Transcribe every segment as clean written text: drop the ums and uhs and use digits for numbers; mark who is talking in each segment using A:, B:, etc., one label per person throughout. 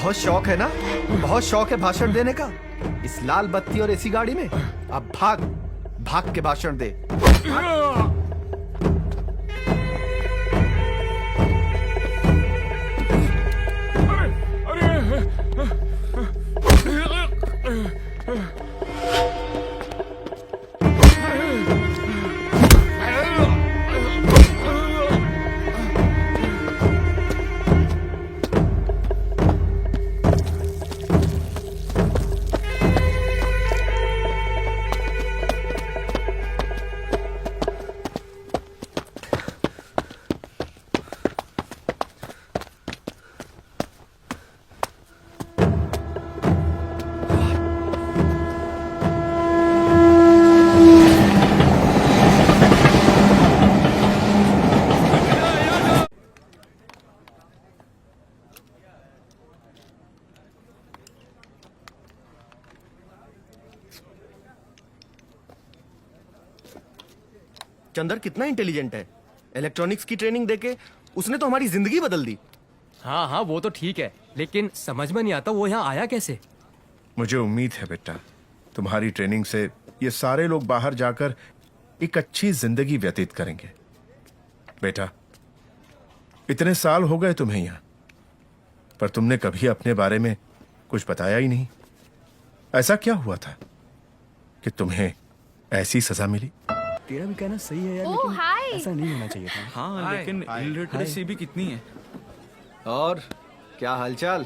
A: बहुत शौक है ना, बहुत शौक है भाषण देने का इस लाल बत्ती और ऐसी गाड़ी में। अब भाग भाग के भाषण दे। चंदर कितना इंटेलिजेंट है। इलेक्ट्रॉनिक्स की ट्रेनिंग देके उसने तो हमारी जिंदगी बदल दी।
B: हाँ हाँ वो तो ठीक है, लेकिन समझ में नहीं आता वो यहाँ आया कैसे।
C: मुझे उम्मीद है बेटा, तुम्हारी ट्रेनिंग से ये सारे लोग बाहर जाकर एक अच्छी जिंदगी व्यतीत करेंगे। बेटा, इतने साल हो गए तुम्हें यहाँ, पर तुमने कभी अपने बारे में कुछ बताया ही नहीं। ऐसा क्या हुआ था कि तुम्हें ऐसी सजा मिली?
D: तेरा भी कहना सही है यार, लेकिन ऐसा नहीं होना चाहिए था।
E: हाँ लेकिन इलिटरेसी भी कितनी है।
A: और क्या हालचाल?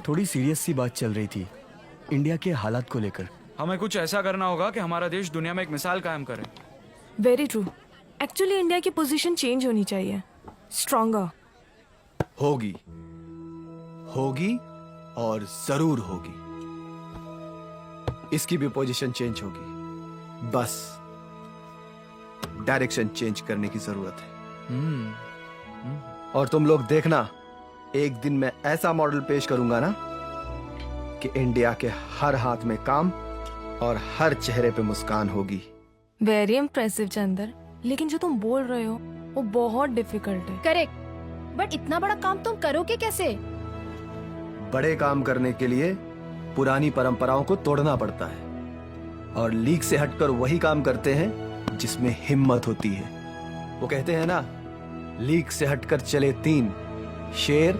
D: थोड़ी सीरियस सी बात चल रही थी इंडिया के हालात को लेकर।
E: हमें कुछ ऐसा करना होगा कि हमारा देश दुनिया में एक मिसाल कायम करे।
F: Very true. एक्चुअली इंडिया की पोजीशन चेंज होनी चाहिए, स्ट्रॉन्गर।
A: होगी होगी और जरूर होगी। इसकी भी पोजीशन चेंज होगी, बस डायरेक्शन चेंज करने की जरूरत है। और तुम लोग देखना, एक दिन मैं ऐसा मॉडल पेश करूंगा ना कि इंडिया के हर हाथ में काम और हर चेहरे पे मुस्कान होगी।
F: वेरी इम्प्रेसिव चंदर, लेकिन जो तुम बोल रहे हो वो बहुत डिफिकल्ट है।
G: करेक्ट, बट इतना बड़ा काम तुम करोगे कैसे?
A: बड़े काम करने के लिए पुरानी परंपराओं को तोड़ना पड़ता है, और लीग से हटकर वही काम करते हैं जिसमें हिम्मत होती है। वो कहते हैं ना, लीग से हटकर चले तीन, शेर,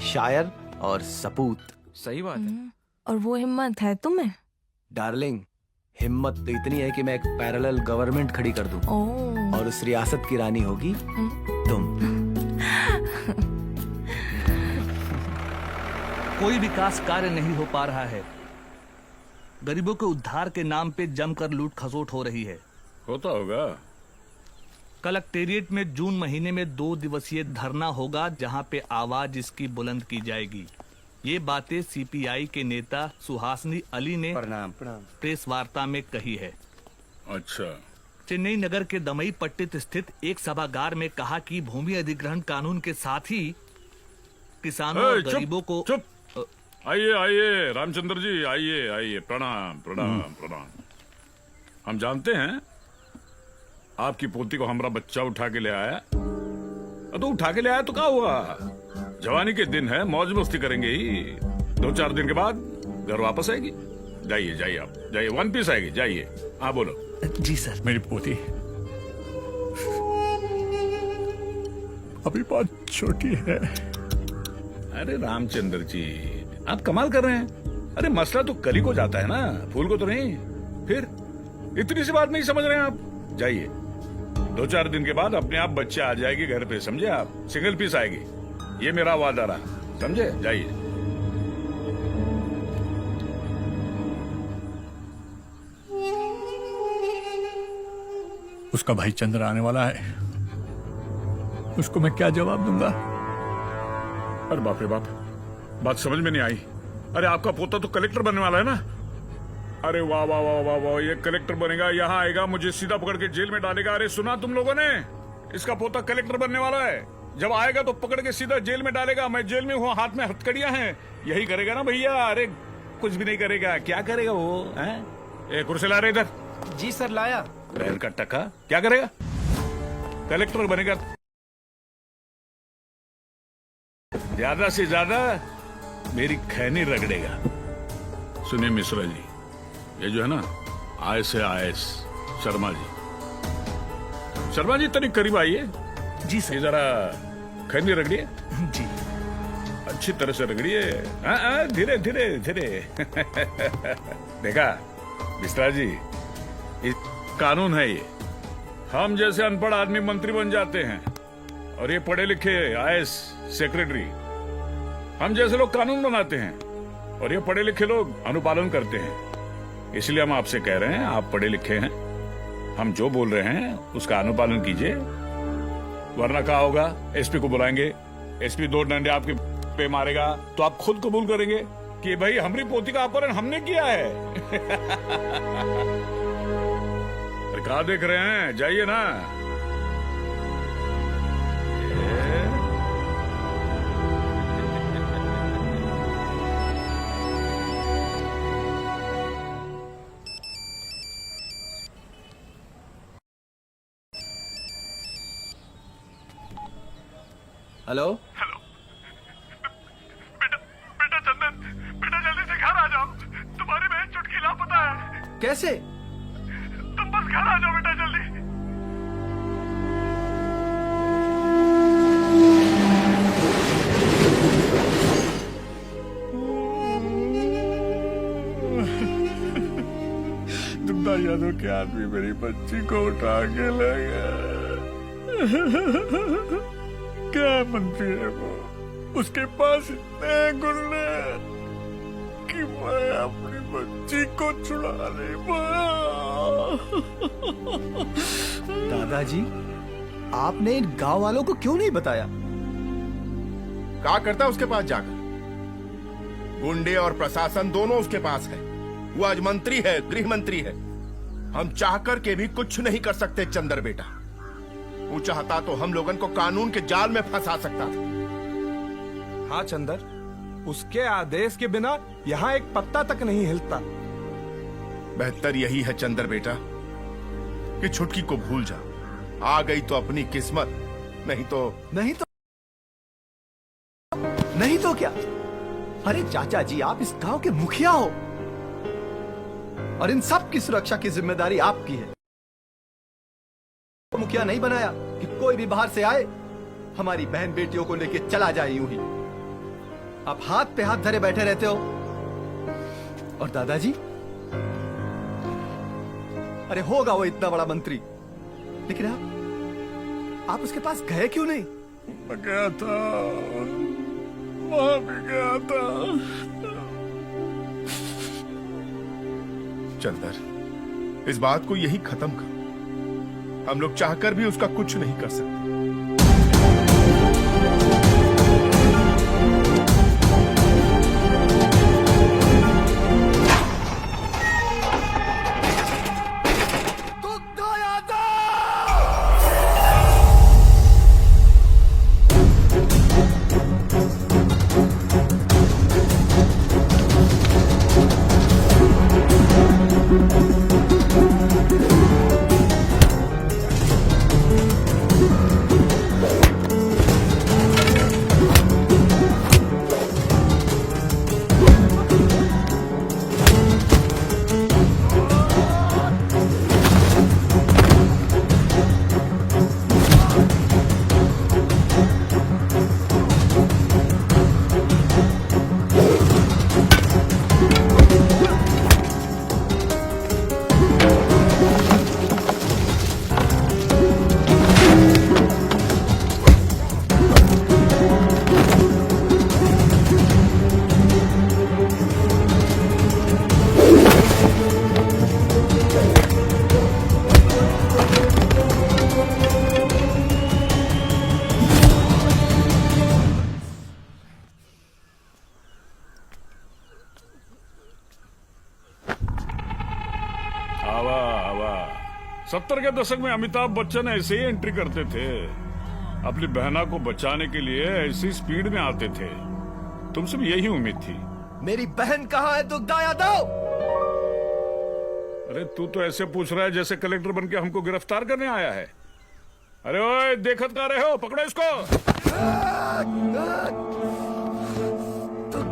A: शायर और सपूत।
E: सही बात है।
F: और वो हिम्मत है तुम्हें?
A: डार्लिंग, हिम्मत तो इतनी है कि मैं एक पैरेलल गवर्नमेंट खड़ी कर दूं,
F: ओह।
A: और उस रियासत की रानी होगी तुम।
H: कोई विकास कार्य नहीं हो पा रहा है। गरीबों के उद्धार के नाम पे जमकर लूट खसोट हो रही है।
I: होता होगा।
H: कलेक्टेरिएट में जून महीने में 2 दिवसीय धरना होगा, जहां पे आवाज इसकी बुलंद की जाएगी। ये बातें सीपीआई के नेता सुहासनी अली ने प्रेस वार्ता में कही है।
I: अच्छा।
H: चेन्नई नगर के दमई पट्टित स्थित एक सभागार में कहा कि भूमि अधिग्रहण कानून के साथ ही किसानों और गरीबों को।
I: चुप। आइए आइए रामचंद्र जी, आइए आइए। प्रणाम प्रणाम प्रणाम। हम जानते हैं आपकी पोती को हमारा बच्चा उठा के ले आया। तो उठा के ले आया तो क्या हुआ, जवानी के दिन है, मौज मस्ती करेंगे ही। 2-4 दिन के बाद घर वापस आएगी। जाइए जाइए, आप जाइए, 1 पीस आएगी, जाइए। हाँ बोलो।
H: जी सर।
I: मेरी पोती अभी बहुत छोटी है। अरे रामचंद्र जी, आप कमाल कर रहे हैं। अरे मसला तो कली को जाता है ना, फूल को तो नहीं। फिर इतनी सी बात नहीं समझ रहे हैं आप। जाइए, 2-4 दिन के बाद अपने आप बच्चे आ जाएगी घर पे, समझे आप। सिंगल पीस आएगी, ये मेरा वादा रहा, समझे। जाइए।
J: उसका भाई चंद्र आने वाला है, उसको मैं क्या जवाब दूंगा?
I: अरे बाप रे बाप, बात समझ में नहीं आई। अरे आपका पोता तो कलेक्टर बनने वाला है ना। अरे वाह वाह वाह वाह वाह, ये कलेक्टर बनेगा, यहाँ आएगा, मुझे सीधा पकड़ के जेल में डालेगा। अरे सुना तुम लोगों ने, इसका पोता कलेक्टर बनने वाला है। जब आएगा तो पकड़ के सीधा जेल में डालेगा। मैं जेल में हूँ, हाथ में हथकड़ियां हैं। यही करेगा ना भैया? अरे कुछ भी नहीं करेगा। क्या करेगा वो? हैं? कुर्सी ला रहे इधर।
A: जी सर, लाया।
I: बहन का टक्का, क्या करेगा? कलेक्टर बनेगा। ज्यादा से ज्यादा मेरी खैनी रगड़ेगा। सुनिए मिश्रा जी, ये जो है ना IAS शर्मा जी, शर्मा जी तनिक करीब आइए।
H: जी
I: ये
H: सर।
I: जरा खैनी रगड़िए,
H: जी।
I: अच्छी तरह से रगड़िए। धीरे धीरे धीरे। देखा मिश्रा जी, ये कानून है। ये हम जैसे अनपढ़ आदमी मंत्री बन जाते हैं और ये पढ़े लिखे IAS सेक्रेटरी, हम जैसे लोग कानून बनाते हैं और ये पढ़े लिखे लोग अनुपालन करते हैं। इसलिए हम आपसे कह रहे हैं, आप पढ़े लिखे हैं, हम जो बोल रहे हैं उसका अनुपालन कीजिए, वरना क्या होगा, SP को बुलाएंगे, SP 2 डंडे आपके पे मारेगा तो आप खुद कबूल करेंगे कि भाई हमारी पोती का अपहरण हमने किया है। अरे क्या देख रहे हैं, जाइए ना।
A: हेलो।
I: बेटा चंदन, बेटा जल्दी से घर आ जाओ, तुम्हारी बहन चुटकी लापता है।
A: कैसे?
I: तुम बस घर आ जाओ बेटा जल्दी। दुग्धा यादव के आदमी मेरी बच्ची को उठा के ले गया। क्या मंत्री है वो, उसके पास इतने गुंडे कि मैं अपनी बच्ची को छुड़ा नहीं पाया।
A: दादाजी, आपने इन गांव वालों को क्यों नहीं बताया?
C: क्या करता उसके पास जाकर? गुंडे और प्रशासन दोनों उसके पास है। वो आज मंत्री है, गृह मंत्री है। हम चाहकर के भी कुछ नहीं कर सकते चंदर बेटा। वो चाहता तो हम लोगन को कानून के जाल में फंसा सकता था।
K: हाँ चंदर, उसके आदेश के बिना यहाँ एक पत्ता तक नहीं हिलता।
C: बेहतर यही है चंदर बेटा कि छुटकी को भूल जा। आ गई तो अपनी किस्मत, नहीं तो क्या? अरे चाचा जी, आप इस गांव के मुखिया हो और इन सब की सुरक्षा की जिम्मेदारी आपकी है। मुखिया नहीं बनाया कि कोई भी बाहर से आए हमारी बहन बेटियों को लेके चला जाए यूं ही। आप हाथ पे हाथ धरे बैठे रहते हो। और दादाजी, अरे होगा वो इतना बड़ा मंत्री, लेकिन आप उसके पास गए क्यों नहीं?
I: गया था, वहां भी गया था।
C: चंदर, इस बात को यही खत्म कर। हम लोग चाहकर भी उसका कुछ नहीं कर सकते।
I: आवा आवा, 70 के दशक में अमिताभ बच्चन ऐसे ही एंट्री करते थे। अपनी बहना को बचाने के लिए ऐसी स्पीड में आते थे। तुमसे भी यही उम्मीद थी।
A: मेरी बहन कहाँ है दुग्धा यादव?
I: अरे तू तो ऐसे पूछ रहा है जैसे कलेक्टर बन के हमको गिरफ्तार करने आया है। अरे ओए, देखत का रहे हो, पकड़ो इसको।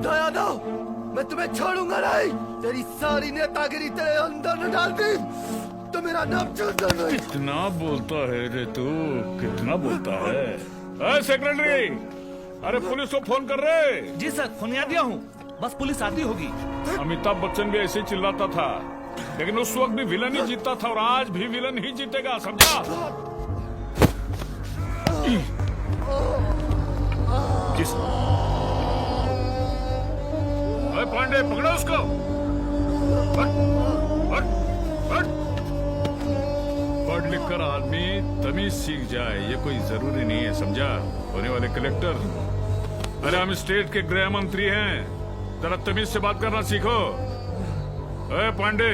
A: दुग्धा यादव, मैं तुम्हें छोड़ूंगा नहीं। तेरी सारी नेतागिरी तेरे अंदर न डाल दी तो मेरा नाम चलता नहीं।
I: कितना बोलता है रे तू, कितना बोलता है। सेक्रेटरी, अरे पुलिस को फोन कर रहे।
H: जी सर, फोन दिया हूँ, बस पुलिस आती होगी।
I: अमिताभ बच्चन भी ऐसे ही चिल्लाता था, लेकिन उस वक्त भी विलन ही जीतता था और आज भी विलन ही जीतेगा, समझा?
C: किस
I: अरे पांडे, पकड़ो उसको। हट, हट, हट। पढ़ लिख कर आदमी तमीज सीख जाए ये कोई जरूरी नहीं है, समझा? होने वाले कलेक्टर, अरे हम स्टेट के गृह मंत्री हैं, जरा तमीज से बात करना सीखो। अरे पांडे,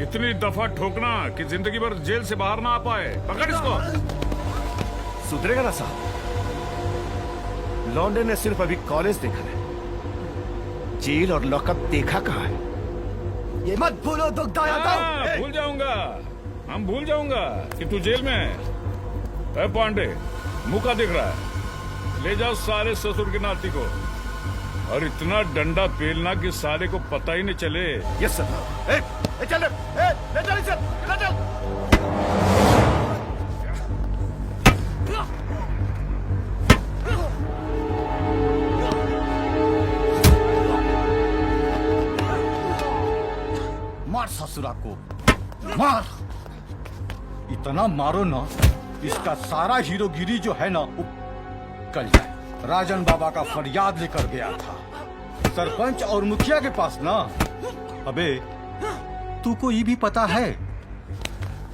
I: इतनी दफा ठोकना कि जिंदगी भर जेल से बाहर ना आ पाए। पकड़ इसको।
C: सुधरेगा ना साहब? लौंडे ने सिर्फ अभी कॉलेज देखा है, जेल और लॉकअप देखा कहाँ है?
A: ये मत भूलो दुग्धा यादव।
I: भूल जाऊंगा, हम भूल जाऊंगा कि तू जेल में है। अरे पांडे, मुका दिख रहा है, ले जाओ सारे ससुर की नाती को और इतना डंडा पेलना कि सारे को पता ही नहीं चले।
C: Yes sir. चल ले चल इसे, ले चल।
K: मार ससुरा को, मार। इतना मारो ना, इसका सारा हीरोगिरी जो है ना वो कल जाए। राजन बाबा का फरियाद लेकर गया था सरपंच और मुखिया के पास ना। अबे तू को ये भी पता है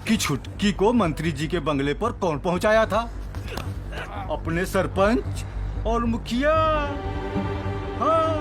K: कि छुटकी को मंत्री जी के बंगले पर कौन पहुंचाया था? अपने सरपंच और मुखिया। हाँ।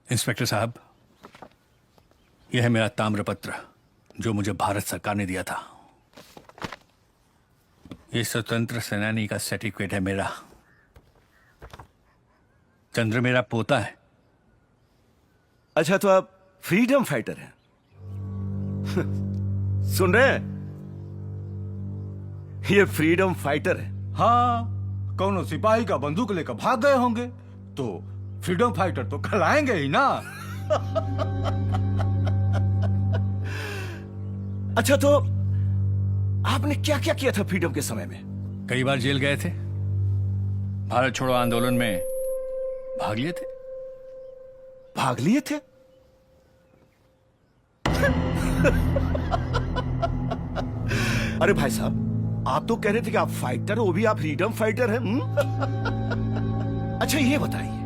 J: इंस्पेक्टर साहब, यह है मेरा ताम्रपत्र जो मुझे भारत सरकार ने दिया था। ये स्वतंत्र सेनानी का सर्टिफिकेट है मेरा। चंद्र मेरा पोता है।
C: अच्छा, तो आप फ्रीडम फाइटर हैं? सुन रहे हैं? ये फ्रीडम फाइटर है।
K: हाँ, कौनो सिपाही का बंदूक लेकर भाग गए होंगे तो फ्रीडम फाइटर तो खिलाएंगे ही ना।
C: अच्छा, तो आपने क्या क्या किया था फ्रीडम के समय में?
J: कई बार जेल गए थे, भारत छोड़ो आंदोलन में भाग लिए थे।
C: भाग लिए थे? अरे भाई साहब, आप तो कह रहे थे कि आप फाइटर, वो भी आप फ्रीडम फाइटर हैं। अच्छा ये बताइए,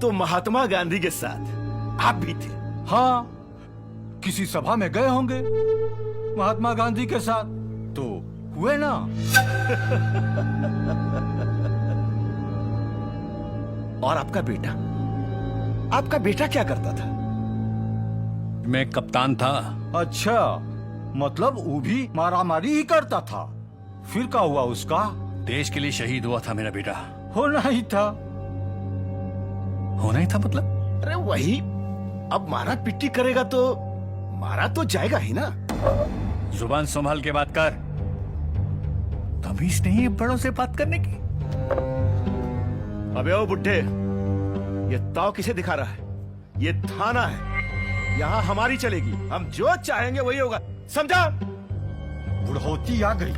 C: तो महात्मा गांधी के साथ आप भी थे?
K: हाँ, किसी सभा में गए होंगे महात्मा गांधी के साथ तो हुए ना।
C: और आपका बेटा, आपका बेटा क्या करता था?
J: मैं कप्तान था।
K: अच्छा, मतलब वो भी मारामारी ही करता था। फिर क्या हुआ उसका?
J: देश के लिए शहीद हुआ था मेरा बेटा।
K: होना ही था।
J: होना ही था मतलब?
C: अरे वही, अब मारा पिट्टी करेगा तो मारा तो जाएगा ही ना।
J: जुबान संभाल के बात कर। तमीज नहीं है बड़ों से बात करने की।
C: अबे ओ बुड्ढे, ये ताव किसे दिखा रहा है? ये थाना है, यहाँ हमारी चलेगी। हम जो चाहेंगे वही होगा, समझा?
K: बुढ़ौती आ गई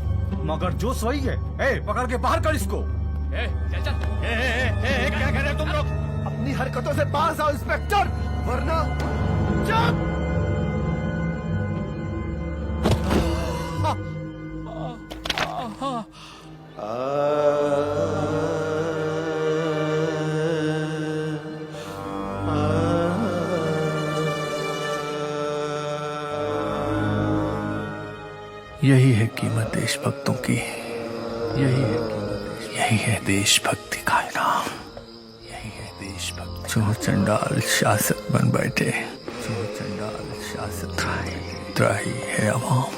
K: मगर जोश वही है। पकड़ के बाहर कर इसको।
J: चल चल। क्या कह रहे हो तुम लोग?
A: अपनी हरकतों से बाहर आओ इंस्पेक्टर, वरना चुप।
J: यही है कीमत देशभक्तों की। यही है देशभक्ति का इनाम। यही है देशभक्ति। जो चंडाल शासक बन बैठे, जो चंडाल शासक त्राही है अवाम,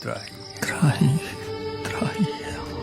J: त्राही है अवाम।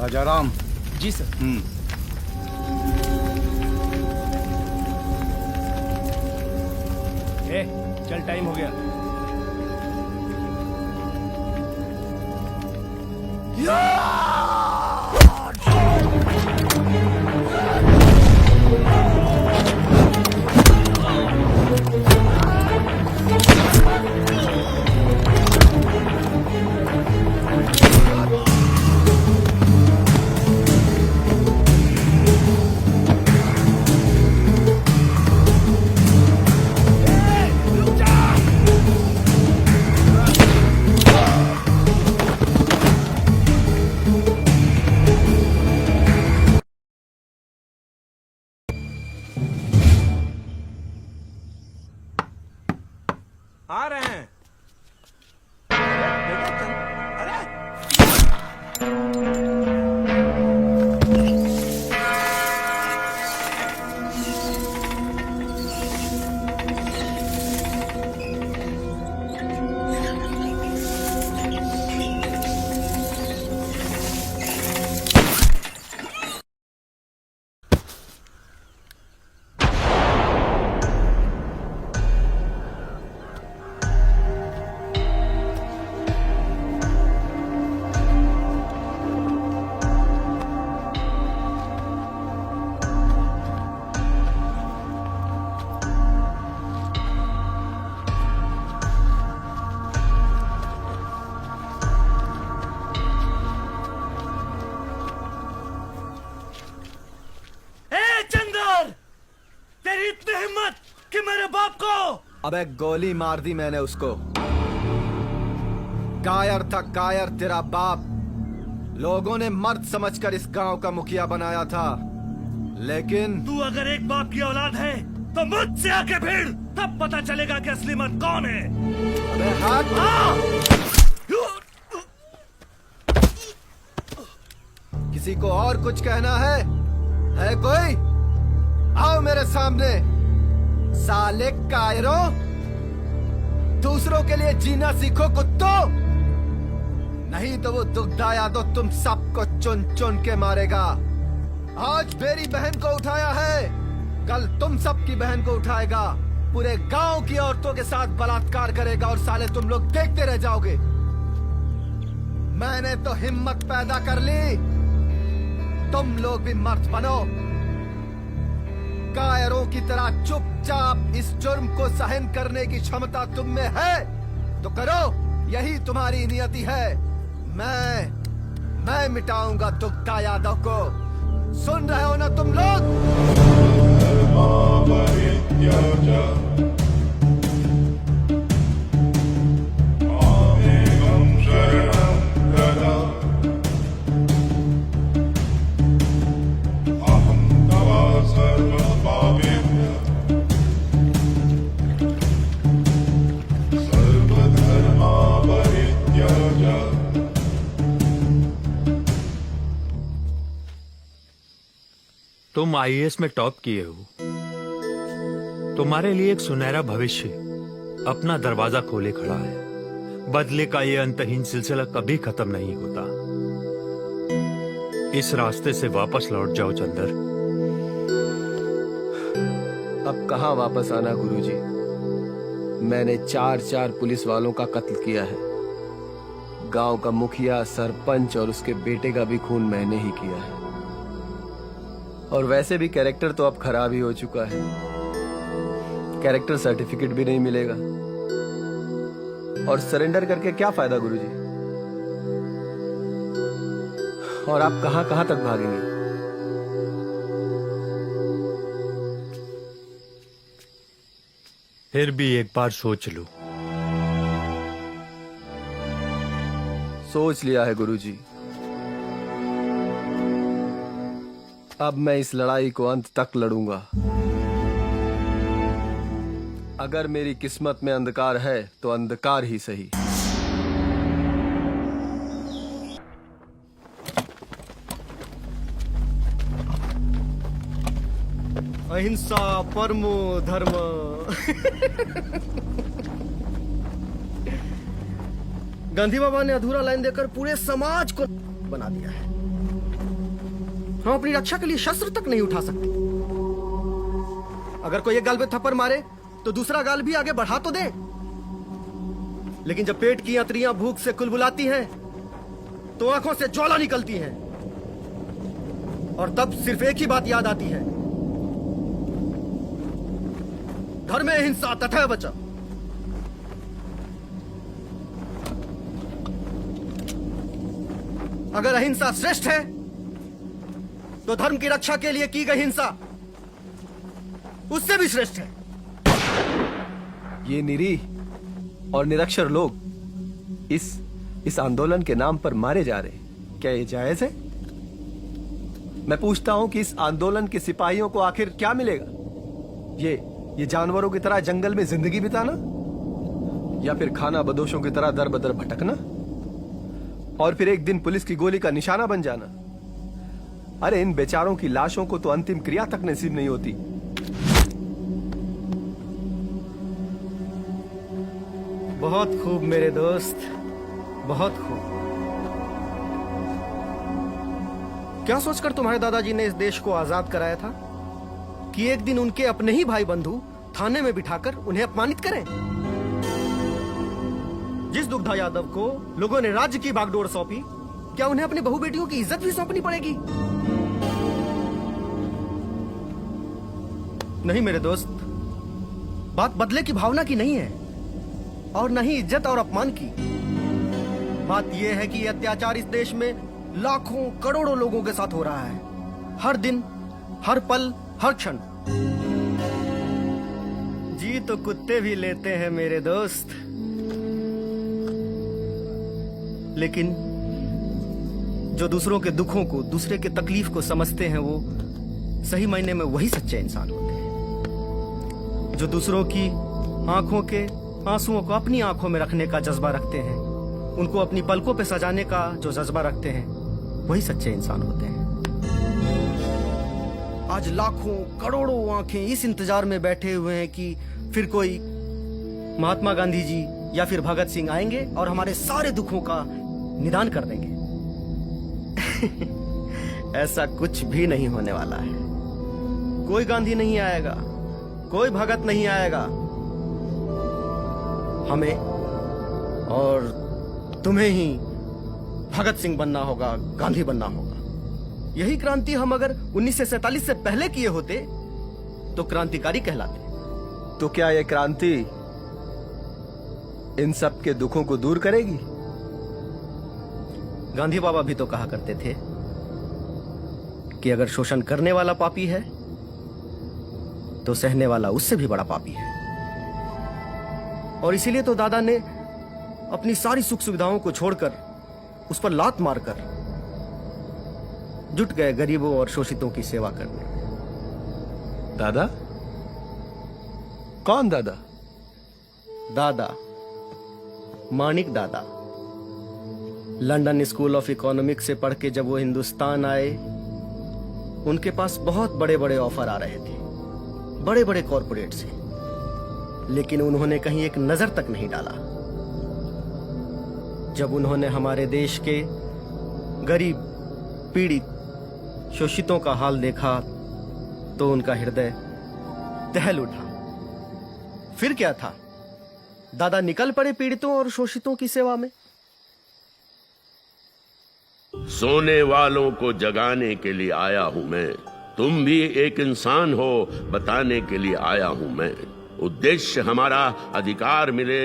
K: राजाराम।
B: जी सर।
D: चल टाइम हो गया।
B: आ रहे हैं।
A: अबे गोली मार दी मैंने उसको। कायर था कायर तेरा बाप। लोगों ने मर्द समझकर इस गांव का मुखिया बनाया था, लेकिन
H: तू अगर एक बाप की औलाद है तो मुझसे आके भिड़, तब पता चलेगा कि असली मर्द कौन है।
A: अबे हाथ। किसी को और कुछ कहना है कोई? आओ मेरे सामने। साले कायरों, दूसरों के लिए जीना सीखो कुत्तों, नहीं तो वो दुग्धा यादव तुम सबको चुन चुन के मारेगा। आज मेरी बहन को उठाया है, कल तुम सबकी बहन को उठाएगा, पूरे गांव की औरतों के साथ बलात्कार करेगा और साले तुम लोग देखते रह जाओगे। मैंने तो हिम्मत पैदा कर ली, तुम लोग भी मर्द बनो। कायरों की तरह चुपचाप इस जुर्म को सहन करने की क्षमता तुम में है तो करो, यही तुम्हारी नियति है। मैं मिटाऊंगा दुग्धा यादव को। सुन रहे हो ना तुम लोग?
J: तुम आईएएस में टॉप किए हो, तुम्हारे लिए एक सुनहरा भविष्य अपना दरवाजा खोले खड़ा है। बदले का ये अंतहीन सिलसिला कभी खत्म नहीं होता। इस रास्ते से वापस लौट जाओ चंदर।
A: अब कहाँ वापस आना गुरुजी? मैंने 4 पुलिस वालों का कत्ल किया है। गांव का मुखिया, सरपंच और उसके बेटे का भी खून मैंने ही किया है। और वैसे भी कैरेक्टर तो अब खराब ही हो चुका है। कैरेक्टर सर्टिफिकेट भी नहीं मिलेगा। और सरेंडर करके क्या फायदा गुरुजी? और आप कहां कहां तक भागेंगे?
J: फिर भी एक बार सोच लो।
A: सोच लिया है गुरुजी। अब मैं इस लड़ाई को अंत तक लड़ूंगा। अगर मेरी किस्मत में अंधकार है तो अंधकार ही सही।
D: अहिंसा परमो धर्म। गांधी बाबा ने अधूरा लाइन देकर पूरे समाज को बना दिया है। हम अपनी रक्षा के लिए शस्त्र तक नहीं उठा सकते। अगर कोई एक गाल पे थप्पड़ मारे तो दूसरा गाल भी आगे बढ़ा तो दे। लेकिन जब पेट की अंतड़ियां भूख से कुलबुलाती हैं तो आंखों से ज्वाला निकलती है। और तब सिर्फ एक ही बात याद आती है, धर्मे हिंसा तथा बचा। अगर अहिंसा श्रेष्ठ है तो धर्म की रक्षा के लिए की गई हिंसा उससे भी श्रेष्ठ है।
A: ये निरीह और निरक्षर लोग इस आंदोलन के नाम पर मारे जा रहे हैं। क्या ये जायज है? मैं पूछता हूं कि इस आंदोलन के सिपाहियों को आखिर क्या मिलेगा? ये जानवरों की तरह जंगल में जिंदगी बिताना, या फिर खाना बदोशों की तरह दर बदर भटकना और फिर एक दिन पुलिस की गोली का निशाना बन जाना? अरे इन बेचारों की लाशों को तो अंतिम क्रिया तक नसीब नहीं होती।
D: बहुत खूब मेरे दोस्त, बहुत खूब। क्या सोचकर तुम्हारे दादाजी ने इस देश को आजाद कराया था कि एक दिन उनके अपने ही भाई बंधु थाने में बिठाकर उन्हें अपमानित करें? जिस दुग्धा यादव को लोगों ने राज्य की बागडोर सौंपी, क्या उन्हें अपनी बहू बेटियों की इज्जत भी सौंपनी पड़ेगी? नहीं मेरे दोस्त, बात बदले की भावना की नहीं है और न ही इज्जत और अपमान की। बात यह है कि यह अत्याचार इस देश में लाखों करोड़ों लोगों के साथ हो रहा है, हर दिन, हर पल, हर क्षण। जी तो कुत्ते भी लेते हैं मेरे दोस्त, लेकिन जो दूसरों के दुखों को, दूसरे के तकलीफ को समझते हैं, वो सही मायने में वही सच्चे इंसान होते हैं। जो दूसरों की आंखों के आंसुओं को अपनी आंखों में रखने का जज्बा रखते हैं, उनको अपनी पलकों पे सजाने का जो जज्बा रखते हैं, वही सच्चे इंसान होते हैं। आज लाखों करोड़ों आंखें इस इंतजार में बैठे हुए हैं कि फिर कोई महात्मा गांधी जी या फिर भगत सिंह आएंगे और हमारे सारे दुखों का निदान कर देंगे। ऐसा कुछ भी नहीं होने वाला है। कोई गांधी नहीं आएगा, कोई भगत नहीं आएगा। हमें और तुम्हें ही भगत सिंह बनना होगा, गांधी बनना होगा। यही क्रांति हम अगर 1947 से पहले किए होते तो क्रांतिकारी कहलाते।
A: तो क्या ये क्रांति इन सब के दुखों को दूर करेगी?
D: गांधी बाबा भी तो कहा करते थे कि अगर शोषण करने वाला पापी है तो सहने वाला उससे भी बड़ा पापी है। और इसीलिए तो दादा ने अपनी सारी सुख सुविधाओं को छोड़कर उस पर लात मारकर जुट गए गरीबों और शोषितों की सेवा करने।
A: दादा? कौन दादा?
D: दादा माणिक दादा। लंदन स्कूल ऑफ इकोनॉमिक्स से पढ़ के जब वो हिंदुस्तान आए, उनके पास बहुत बड़े बड़े ऑफर आ रहे थे, बड़े बड़े कॉरपोरेट से, लेकिन उन्होंने कहीं एक नजर तक नहीं डाला। जब उन्होंने हमारे देश के गरीब, पीड़ित, शोषितों का हाल देखा तो उनका हृदय दहल उठा। फिर क्या था, दादा निकल पड़े पीड़ितों और शोषितों की सेवा में।
L: सोने वालों को जगाने के लिए आया हूं मैं, तुम भी एक इंसान हो बताने के लिए आया हूं मैं। उद्देश्य हमारा अधिकार मिले,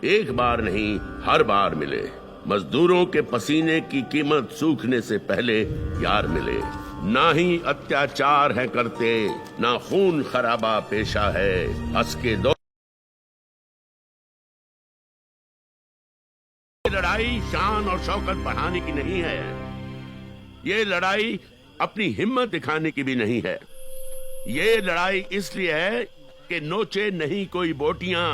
L: एक बार नहीं हर बार मिले। मजदूरों के पसीने की कीमत सूखने से पहले यार मिले। ना ही अत्याचार है करते, ना खून खराबा पेशा है। हंस के दो लड़ाई शान और शौकत बढ़ाने की नहीं है, ये लड़ाई अपनी हिम्मत दिखाने की भी नहीं है। ये लड़ाई इसलिए है कि नोचे नहीं कोई बोटियां,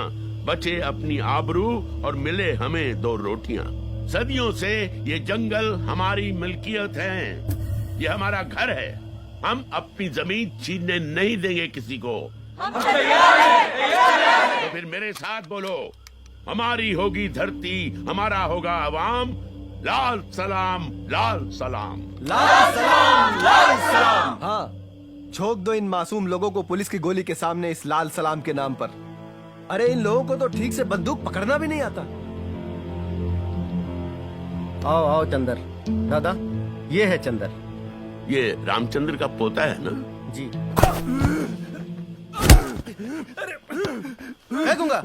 L: बचे अपनी आबरू और मिले हमें दो रोटियां। सदियों से ये जंगल हमारी मिल्कियत है, ये हमारा घर है। हम अपनी जमीन छीनने नहीं देंगे किसी को। तो फिर मेरे साथ बोलो, हमारी होगी धरती, हमारा होगा अवाम। लाल सलाम, लाल सलाम,
A: लाल सलाम, लाल सलाम। हाँ, झोंक दो इन मासूम लोगों को पुलिस की गोली के सामने इस लाल सलाम के नाम पर। अरे इन लोगों को तो ठीक से बंदूक पकड़ना भी नहीं आता।
D: आओ आओ चंदर। दादा ये है चंदर।
L: ये रामचंद्र का पोता है ना?
D: जी। फेंकूंगा।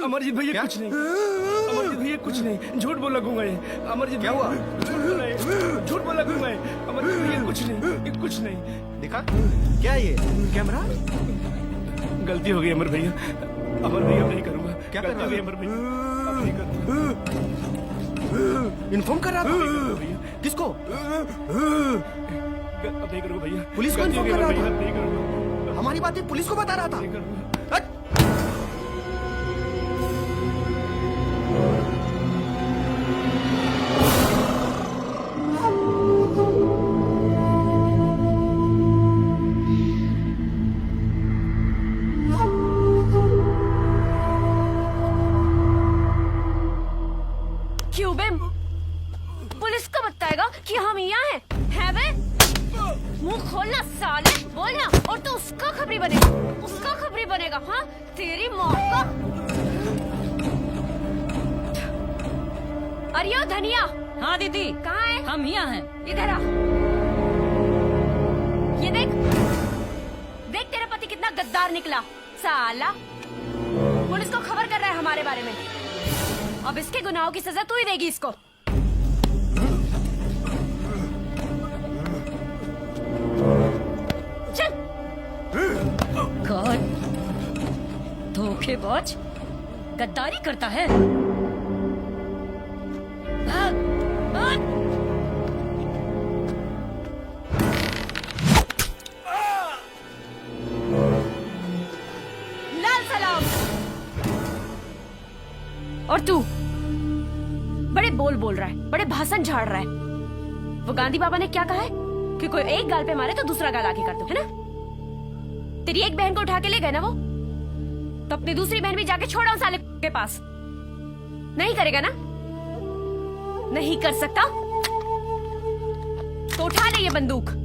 B: अमरजीत भैया कुछ नहीं, अमरजीत भैया कुछ नहीं, झूठ बोल लगूंगा ये। अमरजीत
D: क्या हुआ?
B: झूठ बोल लगूंगा ये। अमरजीत भैया कुछ नहीं, ये कुछ नहीं।
D: दिखा क्या ये कैमरा?
B: गलती हो गई अमर भैया, अमर भैया नहीं करूंगा।
D: क्या कर रहा है?
B: अमर भैया अब नहीं करूंगा।
D: इन्फॉर्म कर रहा था किसको?
B: अब नहीं करूंगा भैया।
D: पुलिस को
B: गलती हो
D: इन्फॉर्म
B: गई
D: कर
B: अमर
D: रहा
B: भैया,
D: था?
B: नहीं करूंगा,
D: हमारी बातें पुलिस को बता रहा था।
B: नहीं करूंगा।
G: क्यों बे? पुलिस को बताएगा कि हम यहाँ हैं बे? मुंह खोलना साले, बोलना। और तो उसका खबरी बनेगा, उसका खबरी बनेगा। हाँ तेरी माँ का। अरे ओ धनिया। हाँ दीदी। कहाँ है? हम यहाँ हैं। इधर आ। ये देख, देख तेरा पति कितना गद्दार निकला साला। पुलिस को खबर कर रहा है हमारे बारे में। अब इसके गुनाहों की सजा तू ही देगी इसको। चल। कौन धोखेबाज गद्दारी करता है? भाग, भाग। लाल सलाम। और तू बड़े बोल रहा है, बड़े भाषण झाड़ रहा है। वो गांधी बाबा ने क्या कहा है कि कोई एक गाल पे मारे तो दूसरा गाल आगे कर दो, है ना? तेरी एक बहन को उठा के ले गए ना वो, तो अपनी दूसरी बहन भी जाके छोड़ा उस साले के पास। नहीं करेगा ना? नहीं कर सकता तो उठा ले ये बंदूक।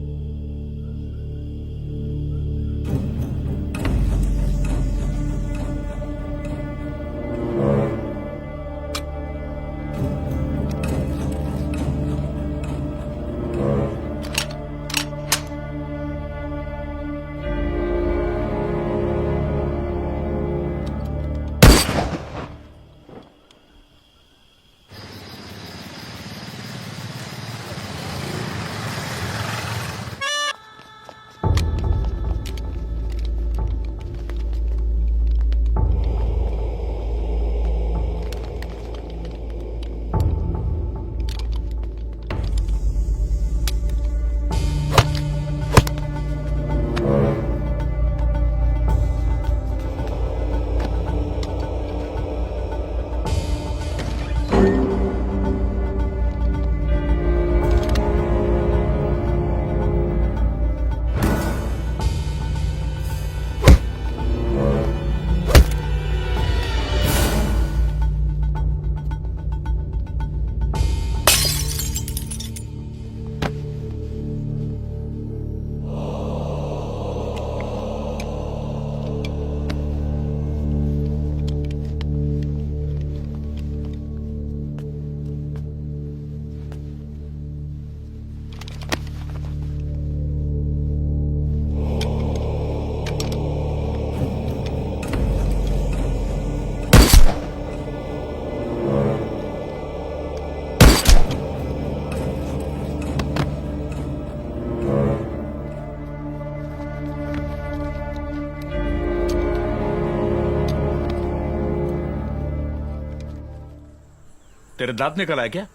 I: तेरे दांत निकल आए क्या?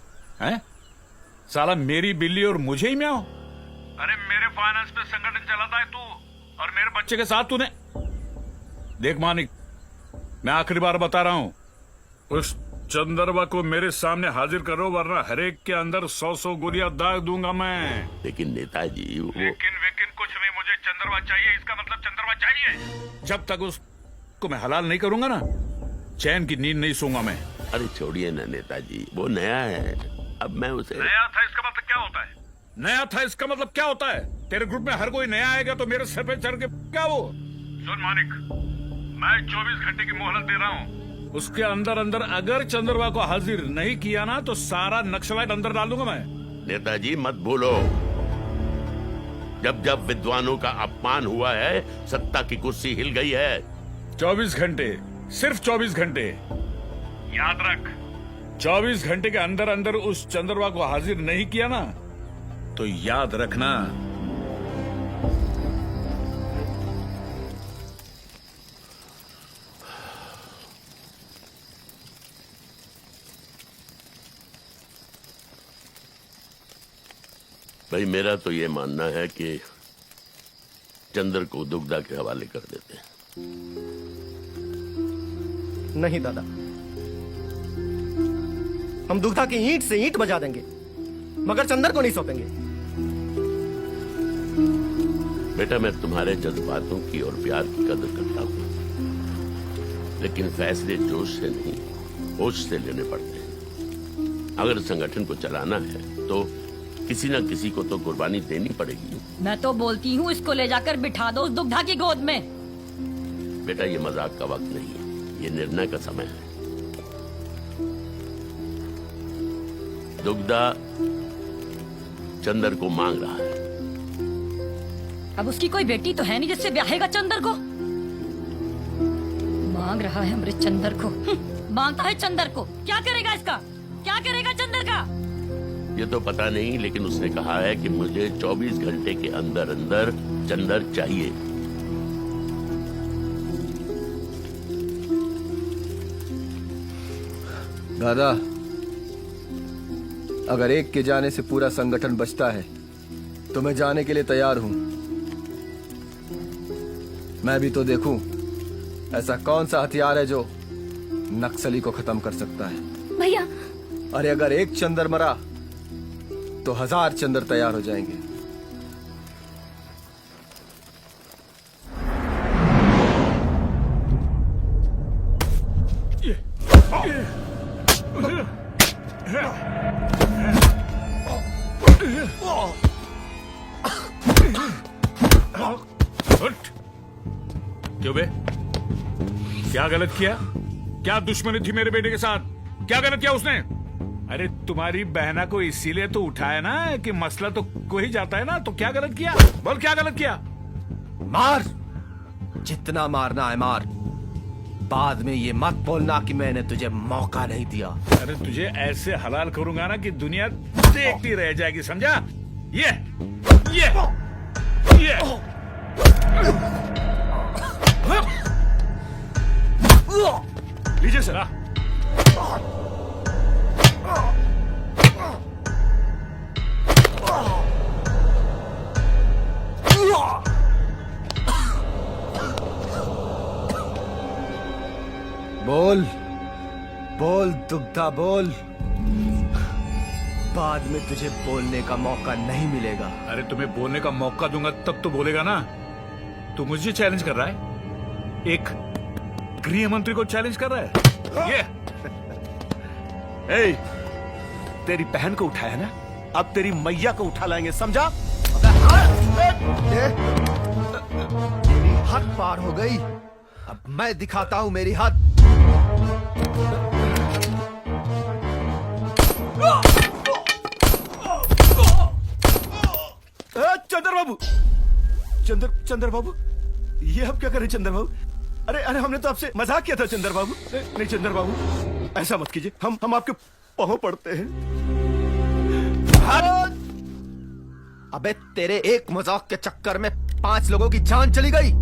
I: हैं? साला मेरी बिल्ली और मुझे ही म्याओ। अरे मेरे फाइनेंस पे संगठन चलाता है तू, और मेरे बच्चे के साथ तूने। देख मानिक, मैं आखिरी बार बता रहा हूं, उस चंद्रबा को मेरे सामने हाजिर करो, वरना हरेक के अंदर 100 गोलियां दाग दूंगा मैं।
L: लेकिन नेताजी वो...
I: लेकिन कुछ नहीं, मुझे चंद्रबा चाहिए। इसका मतलब चंद्रबा चाहिए। जब तक उसको मैं हलाल नहीं करूंगा ना, चैन की नींद नहीं सोऊंगा मैं।
L: अरे छोड़िए ना नेताजी, वो नया है, अब मैं उसे...
I: नया था इसका मतलब क्या होता है? नया था इसका मतलब क्या होता है? तेरे ग्रुप में हर कोई नया आएगा तो मेरे सर पे चढ़ के क्या वो? सुन मानिक, मैं 24 घंटे की मोहलत दे रहा हूँ। उसके अंदर अगर चंद्रबा को हाजिर नहीं किया ना, तो सारा नक्सलाइट अंदर डाल दूंगा मैं।
L: नेताजी मत भूलो, जब जब विद्वानों का अपमान हुआ है, सत्ता की कुर्सी हिल गई है।
I: 24 घंटे, सिर्फ 24 घंटे। याद रख, 24 घंटे के अंदर उस चंद्रबा को हाजिर नहीं किया ना, तो याद रखना
L: भाई, मेरा तो ये मानना है कि चंद्र को दुग्धा के हवाले कर देते हैं।
D: नहीं दादा, हम दुग्धा की ईंट से ईंट बजा देंगे, मगर चंदर को नहीं सौंपेंगे।
L: बेटा, मैं तुम्हारे जज्बातों की और प्यार की कदर करता हूँ, लेकिन फैसले जोश से नहीं, होश से लेने पड़ते हैं। अगर संगठन को चलाना है तो किसी न किसी को तो कुर्बानी देनी पड़ेगी।
G: मैं तो बोलती हूँ, इसको ले जाकर बिठा दो उस दुग्धा की गोद में।
L: बेटा, ये मजाक का वक्त नहीं है, ये निर्णय का समय है। दुग्धा चंदर को मांग रहा है।
G: अब उसकी कोई बेटी तो है नहीं जिससे ब्याहेगा चंदर को। मांग रहा है हमारे चंदर को। मांगता है चंदर को। क्या करेगा इसका? क्या करेगा चंदर का?
L: ये तो पता नहीं, लेकिन उसने कहा है कि मुझे 24 घंटे के अंदर चंदर चाहिए।
A: दादा, अगर एक के जाने से पूरा संगठन बचता है तो मैं जाने के लिए तैयार हूं। मैं भी तो देखूं ऐसा कौन सा हथियार है जो नक्सली को खत्म कर सकता है।
G: भैया,
A: अरे अगर एक चंदर मरा तो 1000 चंदर तैयार हो जाएंगे।
I: क्यों बे? क्या गलत किया? क्या दुश्मनी थी मेरे बेटे के साथ? क्या गलत किया उसने? अरे तुम्हारी बहना को इसीलिए तो उठाया ना कि मसला तो कोई जाता है ना, तो क्या गलत किया? बोल, क्या गलत किया?
A: मार, जितना मारना है मार। बाद में ये मत बोलना कि मैंने तुझे मौका नहीं दिया।
I: अरे तुझे ऐसे हलाल करूंगा ना कि दुनिया देखती रह जाएगी, समझा? ये लीजिए सर।
A: बोल बोल दुग्धा बोल, बाद में तुझे बोलने का मौका नहीं मिलेगा।
I: अरे तुम्हें बोलने का मौका दूंगा तब तो बोलेगा ना। तू मुझे चैलेंज कर रहा है? एक गृह मंत्री को चैलेंज कर रहा है? ये
A: तेरी बहन को उठाया ना, अब तेरी मैया को उठा लाएंगे, समझा? मेरी हद पार हो गई, अब मैं दिखाता हूं मेरी हद। चंद्र बाबू, चंद्र बाबू, ये अब क्या करें चंद्र बाबू? अरे हमने तो आपसे मजाक किया था चंद्र बाबू। नहीं चंद्र बाबू, ऐसा मत कीजिए, हम आपके पांव पड़ते हैं। अबे तेरे एक मजाक के चक्कर में 5 लोगों की जान चली गई।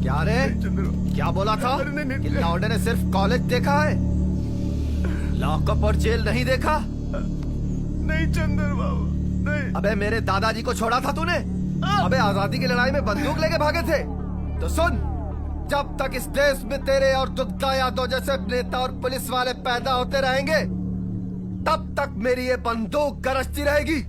A: क्या रे? क्या बोला था कि लौंडे ने सिर्फ कॉलेज देखा है, लॉकअप और जेल नहीं देखा?
B: नहीं चंदर बाबू, नहीं।
A: अबे मेरे दादाजी को छोड़ा था तूने? अबे आजादी की लड़ाई में बंदूक लेके भागे थे। तो सुन, जब तक इस देश में तेरे और दुग्धा यादव जैसे नेता और पुलिस वाले पैदा होते रहेंगे, तब तक मेरी ये बंदूक गरजती रहेगी।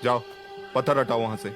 C: जाओ, पत्थर हटाओ वहां से।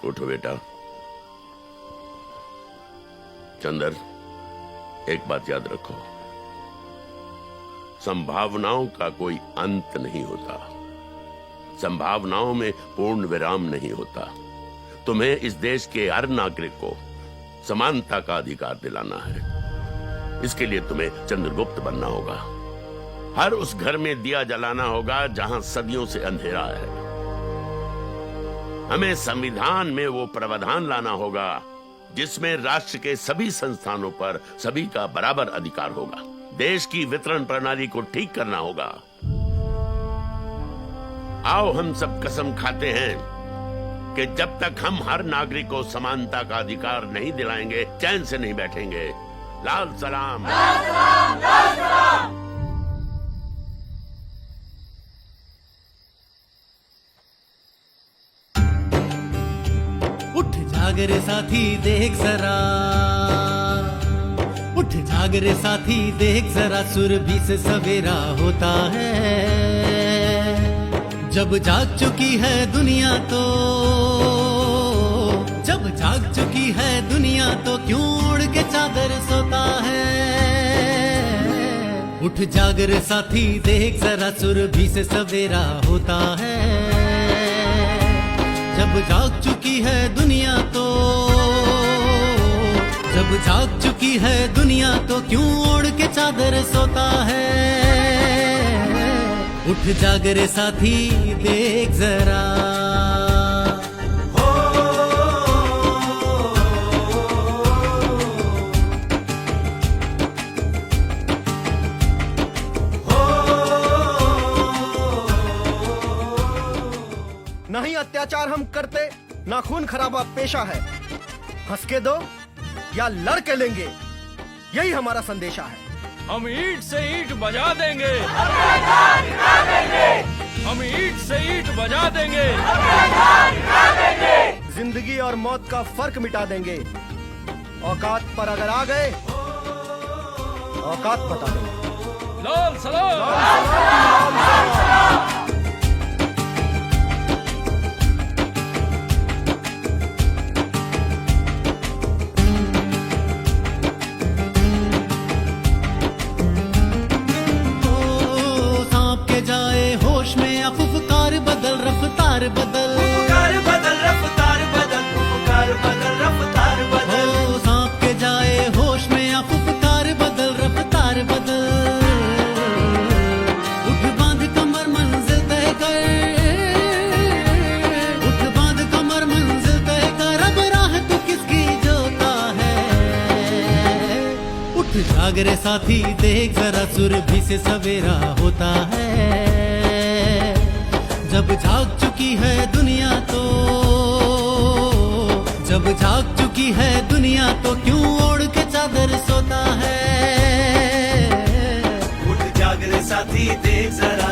L: उठो बेटा। चंदर, एक बात याद रखो, संभावनाओं का कोई अंत नहीं होता, संभावनाओं में पूर्ण विराम नहीं होता। तुम्हें इस देश के हर नागरिक को समानता का अधिकार दिलाना है। इसके लिए तुम्हें चंद्रगुप्त बनना होगा। हर उस घर में दिया जलाना होगा जहां सदियों से अंधेरा है। हमें संविधान में वो प्रावधान लाना होगा जिसमें राष्ट्र के सभी संस्थानों पर सभी का बराबर अधिकार होगा। देश की वितरण प्रणाली को ठीक करना होगा। आओ हम सब कसम खाते हैं कि जब तक हम हर नागरिक को समानता का अधिकार नहीं दिलाएंगे चैन से नहीं बैठेंगे। लाल सलाम।
J: उठ जाग रे साथी देख जरा, उठ जाग रे साथी देख जरा, सुरभि से सवेरा होता है। जब जाग चुकी है दुनिया तो, जब जाग चुकी है दुनिया तो क्यों उड़ के चादर सोता है। उठ जाग रे साथी देख जरा, सुरभि से सवेरा होता है। जब जाग चुकी है दुनिया तो, जब जाग चुकी है दुनिया तो क्यों ओढ़ के चादर सोता है। उठ जाग रे साथी देख जरा।
D: नहीं अत्याचार हम करते, ना खून खराबा पेशा है। हंस के दो या लड़ के लेंगे, यही हमारा संदेशा है।
E: हम ईंट से ईंट बजा देंगे, हम ईंट से ईंट बजा देंगे,
D: जिंदगी और मौत का फर्क मिटा देंगे। औकात पर अगर आ गए, औकात बता देंगे।
E: लाल सलाम।
J: रफ्तार बदल, पुकार बदल, रफ्तार बदल, पुकार बदल, रफ्तार बदल। हो सांप के जाए होश में, आप पुकार बदल, रफ्तार बदल। उठ बांध कमर मंजिल तय कर, उठ बांध कमर मंजिल तय कर, अब राह तू किसकी जोता है। उठ जाग रे साथी देख जरा, सुरभि से सवेरा होता है। जब जाग चुकी है दुनिया तो, जब जाग चुकी है दुनिया तो क्यों ओढ़ के चादर सोता है। उठ जाग रे साथी देख जरा,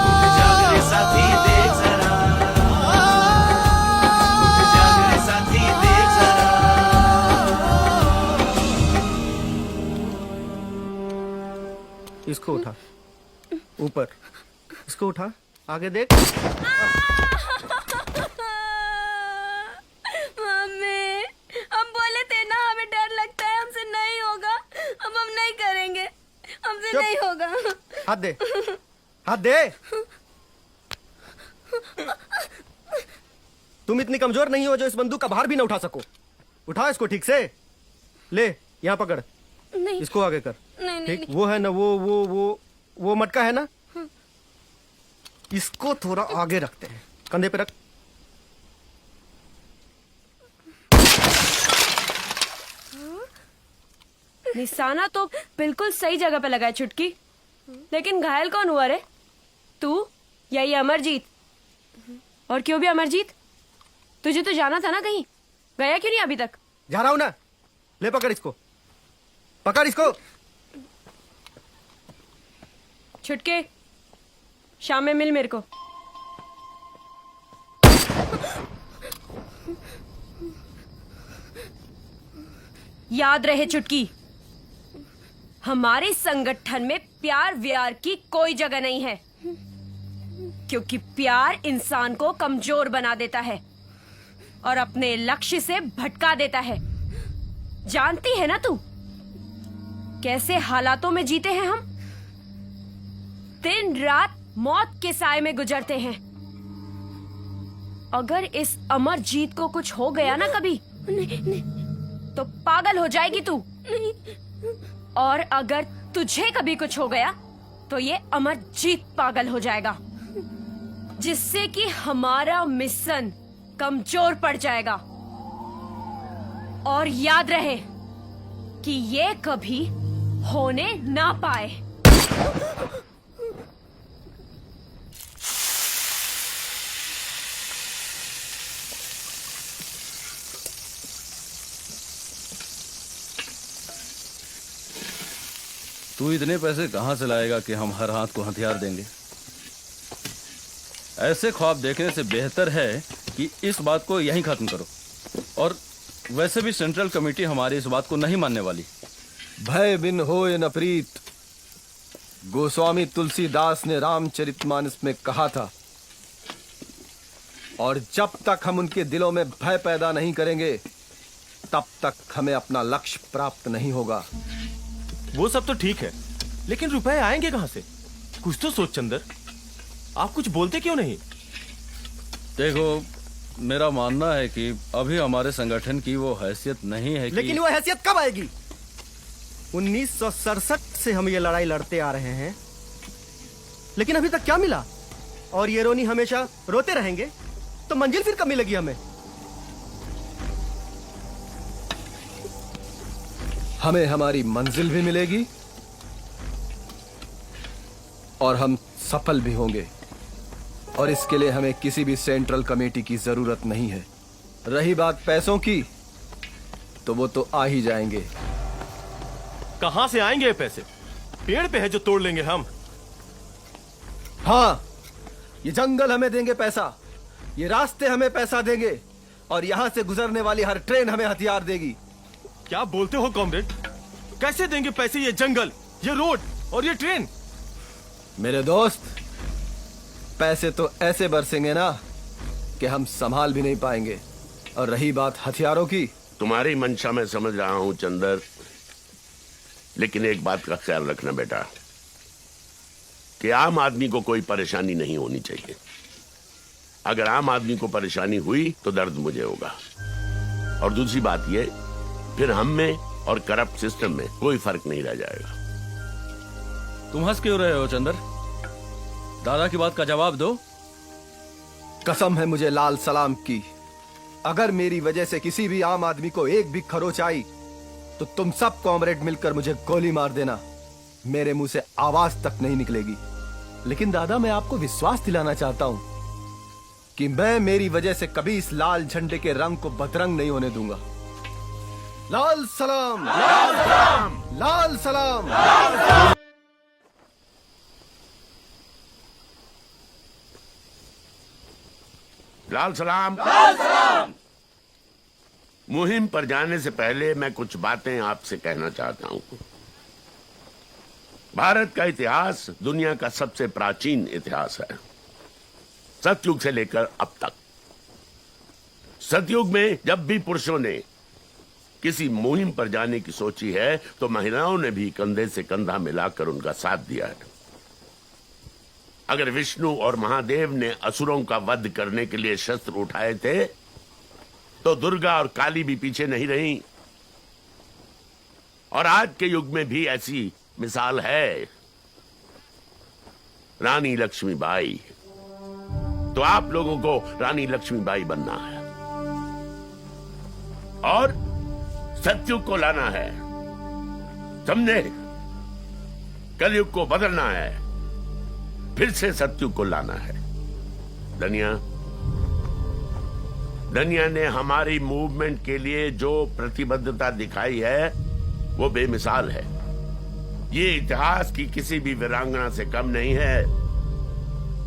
J: उठ जाग रे साथी देख जरा, उठ जाग रे साथी देख जरा।
D: इसको उठा, ऊपर इसको उठा, आगे देख।
G: मम्मी, हम बोले थे ना हमें डर लगता है, हमसे नहीं होगा, अब हम नहीं करेंगे, हमसे नहीं होगा।
D: हाथ दे, हाथ दे। तुम इतनी कमजोर नहीं हो जो इस बंदूक का भार भी ना उठा सको। उठा इसको ठीक से, ले यहाँ पकड़,
G: नहीं,
D: इसको आगे कर।
G: नहीं,
D: ठीक,
G: नहीं।
D: वो है ना, वो मटका है ना, इसको थोड़ा आगे रखते हैं, कंधे पे रख।
G: निशाना तो बिल्कुल सही जगह पे लगा है छुटकी, लेकिन घायल कौन हुआ रे? तू या ये अमरजीत? और क्यों भी अमरजीत? तुझे तो जाना था ना कहीं, गया क्यों नहीं अभी तक?
D: जा रहा हूं ना, ले पकड़ इसको, पकड़ इसको।
G: छुटके, शाम में मिल मेरे को। याद रहे चुटकी, हमारे संगठन में प्यार व्यार की कोई जगह नहीं है, क्योंकि प्यार इंसान को कमजोर बना देता है और अपने लक्ष्य से भटका देता है। जानती है ना तू कैसे हालातों में जीते हैं हम? दिन रात मौत के साए में गुजरते हैं। अगर इस अमरजीत को कुछ हो गया ना कभी, तो पागल हो जाएगी तू। और अगर तुझे कभी कुछ हो गया तो ये अमरजीत पागल हो जाएगा, जिससे कि हमारा मिशन कमजोर पड़ जाएगा। और याद रहे कि ये कभी होने ना पाए।
J: तू इतने पैसे कहाँ से लाएगा कि हम हर हाथ को हथियार देंगे? ऐसे ख्वाब देखने से बेहतर है कि इस बात को यहीं खत्म करो। और वैसे भी सेंट्रल कमेटी हमारी इस बात को नहीं मानने वाली।
A: भय बिन होय न प्रीत, गोस्वामी तुलसीदास ने रामचरितमानस में कहा था। और जब तक हम उनके दिलों में भय पैदा नहीं करेंगे तब तक हमें अपना लक्ष्य प्राप्त नहीं होगा।
B: वो सब तो ठीक है, लेकिन रुपए आएंगे कहां से? कुछ तो सोच चंदर, आप कुछ बोलते क्यों नहीं?
J: देखो, मेरा मानना है कि अभी हमारे संगठन की वो हैसियत नहीं है कि...
D: लेकिन वो हैसियत कब आएगी? 1967 से हम ये लड़ाई लड़ते आ रहे हैं, लेकिन अभी तक क्या मिला? और ये रोनी हमेशा रोते रहेंगे तो मंजिल फिर कब मिलेगी हमें?
A: हमें हमारी मंजिल भी मिलेगी और हम सफल भी होंगे। और इसके लिए हमें किसी भी सेंट्रल कमेटी की जरूरत नहीं है। रही बात पैसों की, तो वो तो आ ही जाएंगे।
B: कहां से आएंगे ये पैसे? पेड़ पे है जो तोड़ लेंगे हम।
A: हाँ, ये जंगल हमें देंगे पैसा, ये रास्ते हमें पैसा देंगे, और यहां से गुजरने वाली हर ट्रेन हमें हथियार देगी।
B: क्या बोलते हो कॉमरेड? कैसे देंगे पैसे ये जंगल, ये रोड और ये ट्रेन?
A: मेरे दोस्त, पैसे तो ऐसे बरसेंगे ना कि हम संभाल भी नहीं पाएंगे। और रही बात हथियारों की,
L: तुम्हारी मंशा मैं समझ रहा हूं चंदर, लेकिन एक बात का ख्याल रखना बेटा, कि आम आदमी को कोई परेशानी नहीं होनी चाहिए। अगर आम आदमी को परेशानी हुई तो दर्द मुझे होगा। और दूसरी बात ये, फिर हम में और करप्ट सिस्टम में कोई फर्क नहीं रह जाएगा।
J: तुम हंस क्यों रहे हो चंदर? दादा की बात का जवाब दो।
A: कसम है मुझे लाल सलाम की, अगर मेरी वजह से किसी भी आम आदमी को एक भी खरोच आई तो तुम सब कॉमरेड मिलकर मुझे गोली मार देना। मेरे मुंह से आवाज तक नहीं निकलेगी। लेकिन दादा, मैं आपको विश्वास दिलाना चाहता हूं कि मैं मेरी वजह से कभी इस लाल झंडे के रंग को बदरंग नहीं होने दूंगा। लाल सलाम, लाल सलाम, लाल सलाम, लाल सलाम।
L: लाल सलाम, लाल सलाम। मुहिम पर जाने से पहले मैं कुछ बातें आपसे कहना चाहता हूं। भारत का इतिहास दुनिया का सबसे प्राचीन इतिहास है, सतयुग से लेकर अब तक। सतयुग में जब भी पुरुषों ने किसी मुहिम पर जाने की सोची है तो महिलाओं ने भी कंधे से कंधा मिलाकर उनका साथ दिया है। अगर विष्णु और महादेव ने असुरों का वध करने के लिए शस्त्र उठाए थे तो दुर्गा और काली भी पीछे नहीं रहीं। और आज के युग में भी ऐसी मिसाल है, रानी लक्ष्मीबाई। तो आप लोगों को रानी लक्ष्मीबाई बनना है और सतयुग को लाना है, समझे? कलयुग को बदलना है, फिर से सतयुग को लाना है। धनिया ने हमारी मूवमेंट के लिए जो प्रतिबद्धता दिखाई है वो बेमिसाल है। ये इतिहास की किसी भी वीरांगना से कम नहीं है।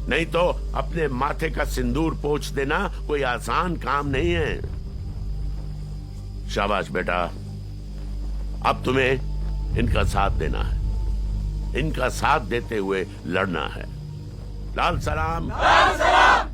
L: नहीं तो अपने माथे का सिंदूर पोंछ देना कोई आसान काम नहीं है। शाबाश बेटा, अब तुम्हें इनका साथ देना है, इनका साथ देते हुए लड़ना है। लाल सलाम, लाल सलाम।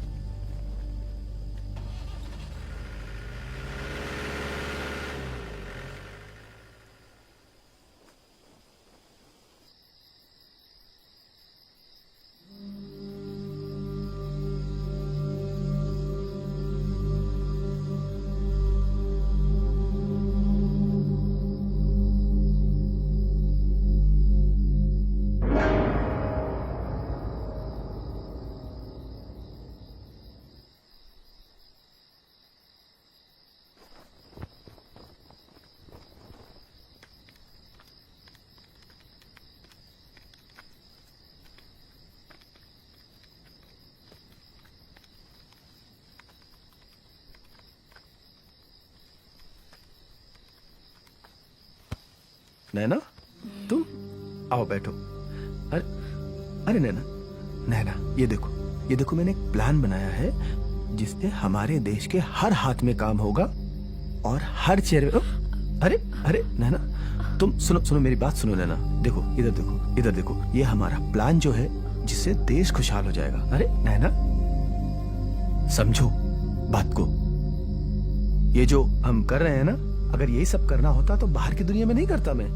A: नैना, तुम आओ बैठो। अरे अरे नैना, नैना ये देखो मैंने एक प्लान बनाया है जिससे हमारे देश के हर हाथ में काम होगा और हर चेहरे में। अरे अरे नैना तुम सुनो मेरी बात सुनो नैना। देखो इधर देखो ये हमारा प्लान जो है जिससे देश खुशहाल हो जाएगा। अरे नैना समझो बात को, ये जो हम कर रहे हैं ना, अगर यही सब करना होता तो बाहर की दुनिया में नहीं करता मैं।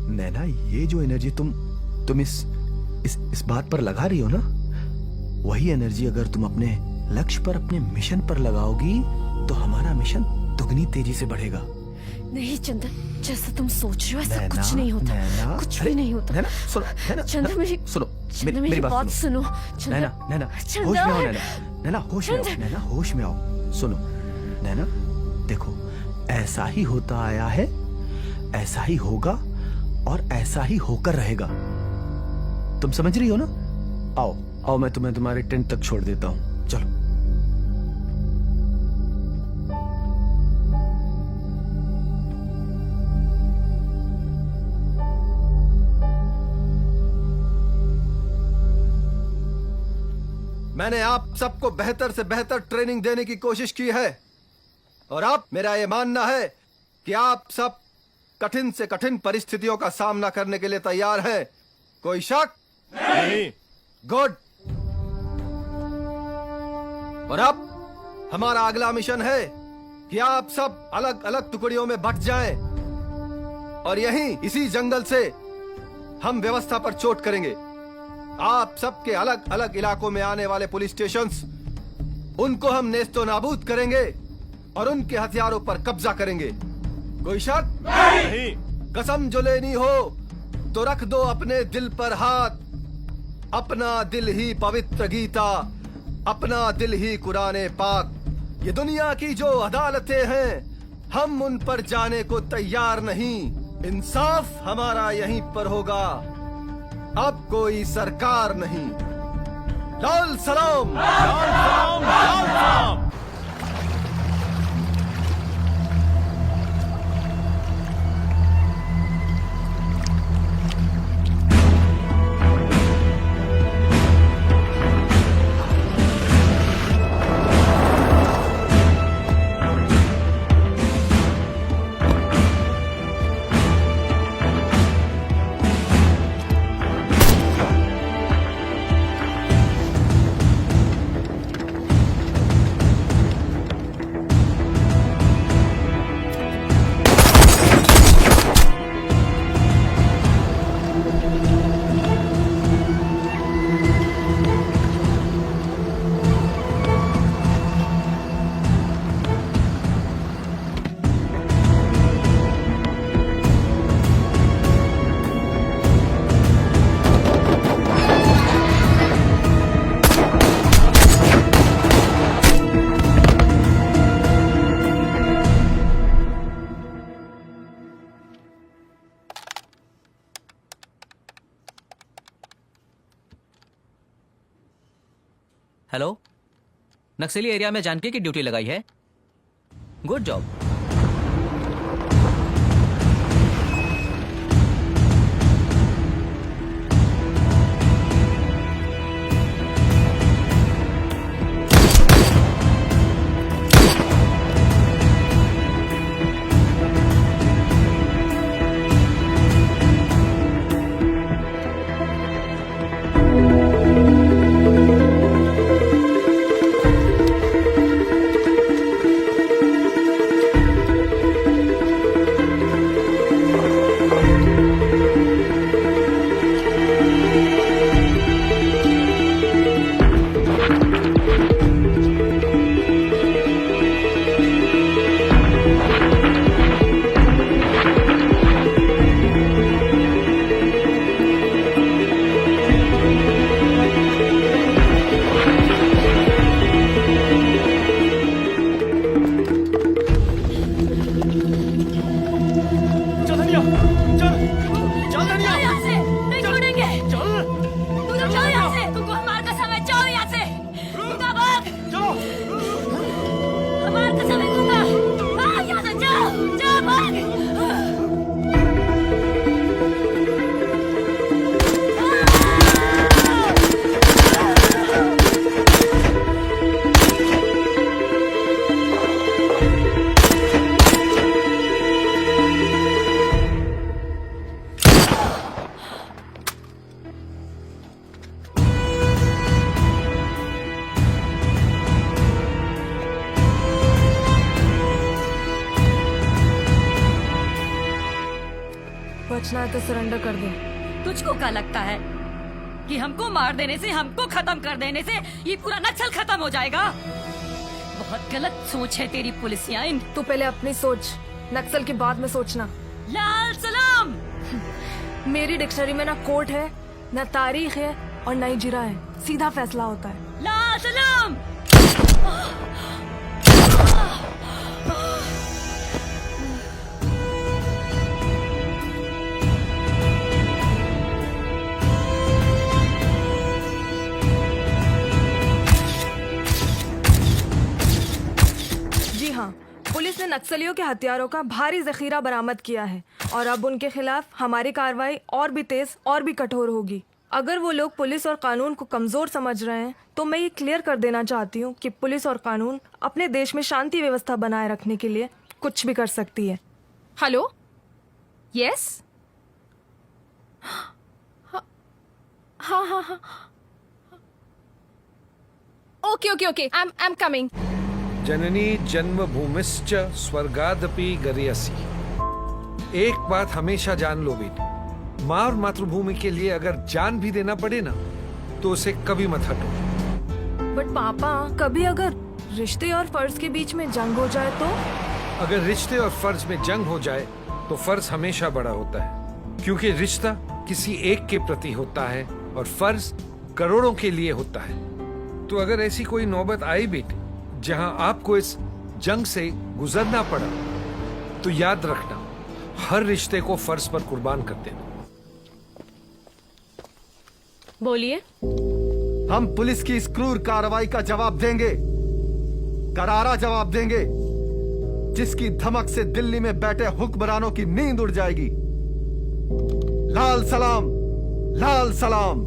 A: नैना ये जो एनर्जी तुम इस बात पर लगा रही हो ना, वही एनर्जी अगर तुम अपने लक्ष्य पर, अपने मिशन पर लगाओगी तो हमारा मिशन दुगनी तेजी से बढ़ेगा।
G: नहीं चंदन, जैसा तुम सोच रहे हो ऐसा
A: नैना,
G: कुछ नहीं होता।
A: नैना,
G: कुछ
A: अरे,
G: भी नहीं होता।
A: नैना सुनो, नैना
G: चंदन मेरी
A: मेरी बात
G: सुनो।
A: नैना होश में आओ नैना होश में आओ नैना, होश में आओ। सुनो नैना देखो, ऐसा ही होता आया है, ऐसा ही होगा और ऐसा ही होकर रहेगा। तुम समझ रही हो ना? आओ मैं तुम्हें तुम्हारे टेंट तक छोड़ देता हूं, चलो। मैंने आप सबको बेहतर से बेहतर ट्रेनिंग देने की कोशिश की है और अब मेरा यह मानना है कि आप सब कठिन से कठिन परिस्थितियों का सामना करने के लिए तैयार हैं। कोई शक
B: नहीं।
A: गुड। और अब हमारा अगला मिशन है कि आप सब अलग अलग टुकड़ियों में बंट जाएं और यहीं इसी जंगल से हम व्यवस्था पर चोट करेंगे। आप सबके अलग अलग इलाकों में आने वाले पुलिस स्टेशंस, उनको हम नेस्तो नाबूद करेंगे और उनके हथियारों पर कब्जा करेंगे। कोई शक
B: नहीं।
A: कसम जो लेनी हो तो रख दो अपने दिल पर हाथ। अपना दिल ही पवित्र गीता, अपना दिल ही कुराने पाक। ये दुनिया की जो अदालतें हैं हम उन पर जाने को तैयार नहीं। इंसाफ हमारा यहीं पर होगा, अब कोई सरकार नहीं। लाल सलाम,
B: लाल सलाम, लाल सलाम।
M: हेलो, नक्सली एरिया में जानकी की ड्यूटी लगाई है। Good job.
F: बचना है तो सरेंडर कर दे।
G: तुझको क्या लगता है कि हमको मार देने से, हमको खत्म कर देने से ये पूरा नक्सल खत्म हो जाएगा? बहुत गलत सोच है तेरी पुलिसिया।
F: तू पहले अपनी सोच, नक्सल की बाद में सोचना।
G: लाल सलाम।
F: मेरी डिक्शनरी में ना कोर्ट है, ना तारीख है और ना ही जिरा है, सीधा फैसला होता है।
G: लाल सलाम।
F: जी हाँ, पुलिस ने नक्सलियों के हथियारों का भारी जखीरा बरामद किया है और अब उनके खिलाफ हमारी कार्रवाई और भी तेज और भी कठोर होगी। अगर वो लोग पुलिस और कानून को कमजोर समझ रहे हैं तो मैं ये क्लियर कर देना चाहती हूँ कि पुलिस और कानून अपने देश में शांति व्यवस्था बनाए रखने के लिए कुछ भी कर सकती है।
G: हेलो, यस, हाँ हाँ हाँ, okay okay okay, I am coming.
N: जननी जन्मभूमिश्च स्वर्गादपि गरीयसी। एक बात हमेशा जान लो बेटी, माँ और मातृभूमि के लिए अगर जान भी देना पड़े ना तो उसे कभी मत हटो।
F: बट पापा, कभी अगर रिश्ते और फर्ज के बीच में जंग हो जाए तो?
N: अगर रिश्ते और फर्ज में जंग हो जाए तो फर्ज हमेशा बड़ा होता है, क्योंकि रिश्ता किसी एक के प्रति होता है और फर्ज करोड़ों के लिए होता है। तो अगर ऐसी कोई नौबत आई बेटी जहां आपको इस जंग से गुजरना पड़ा तो याद रखना, हर रिश्ते को फर्ज पर कुर्बान कर देना।
G: बोलिए।
A: हम पुलिस की इस क्रूर कार्रवाई का जवाब देंगे, करारा जवाब देंगे, जिसकी धमक से दिल्ली में बैठे हुक्मरानों की नींद उड़ जाएगी। लाल सलाम, लाल सलाम।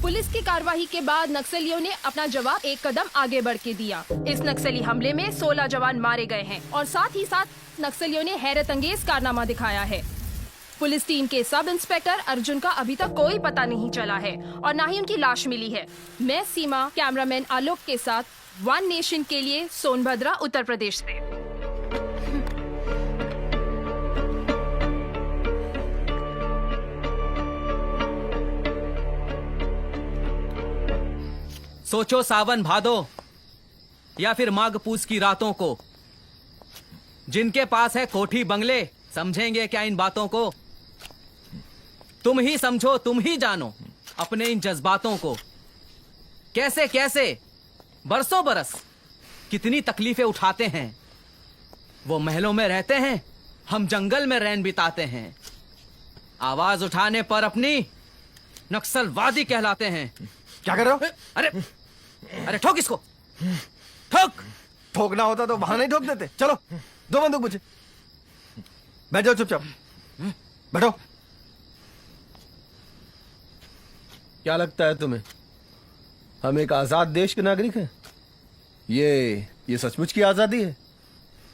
G: पुलिस की कार्रवाई के बाद नक्सलियों ने अपना जवाब एक कदम आगे बढ़ के दिया। इस नक्सली हमले में 16 जवान मारे गए हैं और साथ ही साथ नक्सलियों ने हैरत अंगेज कारनामा दिखाया है। पुलिस टीम के सब इंस्पेक्टर अर्जुन का अभी तक कोई पता नहीं चला है और न ही उनकी लाश मिली है। मैं सीमा, कैमरामैन आलोक के साथ वन नेशन के लिए सोनभद्रा, उत्तर प्रदेश से।
M: सोचो सावन भादो या फिर माघ पूस की रातों को, जिनके पास है कोठी बंगले समझेंगे क्या इन बातों को? तुम ही समझो, तुम ही जानो अपने इन जज्बातों को। कैसे कैसे बरसों बरस कितनी तकलीफें उठाते हैं। वो महलों में रहते हैं, हम जंगल में रैन बिताते हैं। आवाज उठाने पर अपनी नक्सलवादी कहलाते हैं।
A: क्या कर रहे हो?
M: अरे ठोक इसको, ठोक।
A: ठोकना होता तो वहां नहीं ठोक देते। चलो, दो बंदूक मुझे। बैठ जाओ चुपचाप, बैठो। क्या लगता है तुम्हें हम एक आजाद देश के नागरिक हैं? ये सचमुच की आजादी है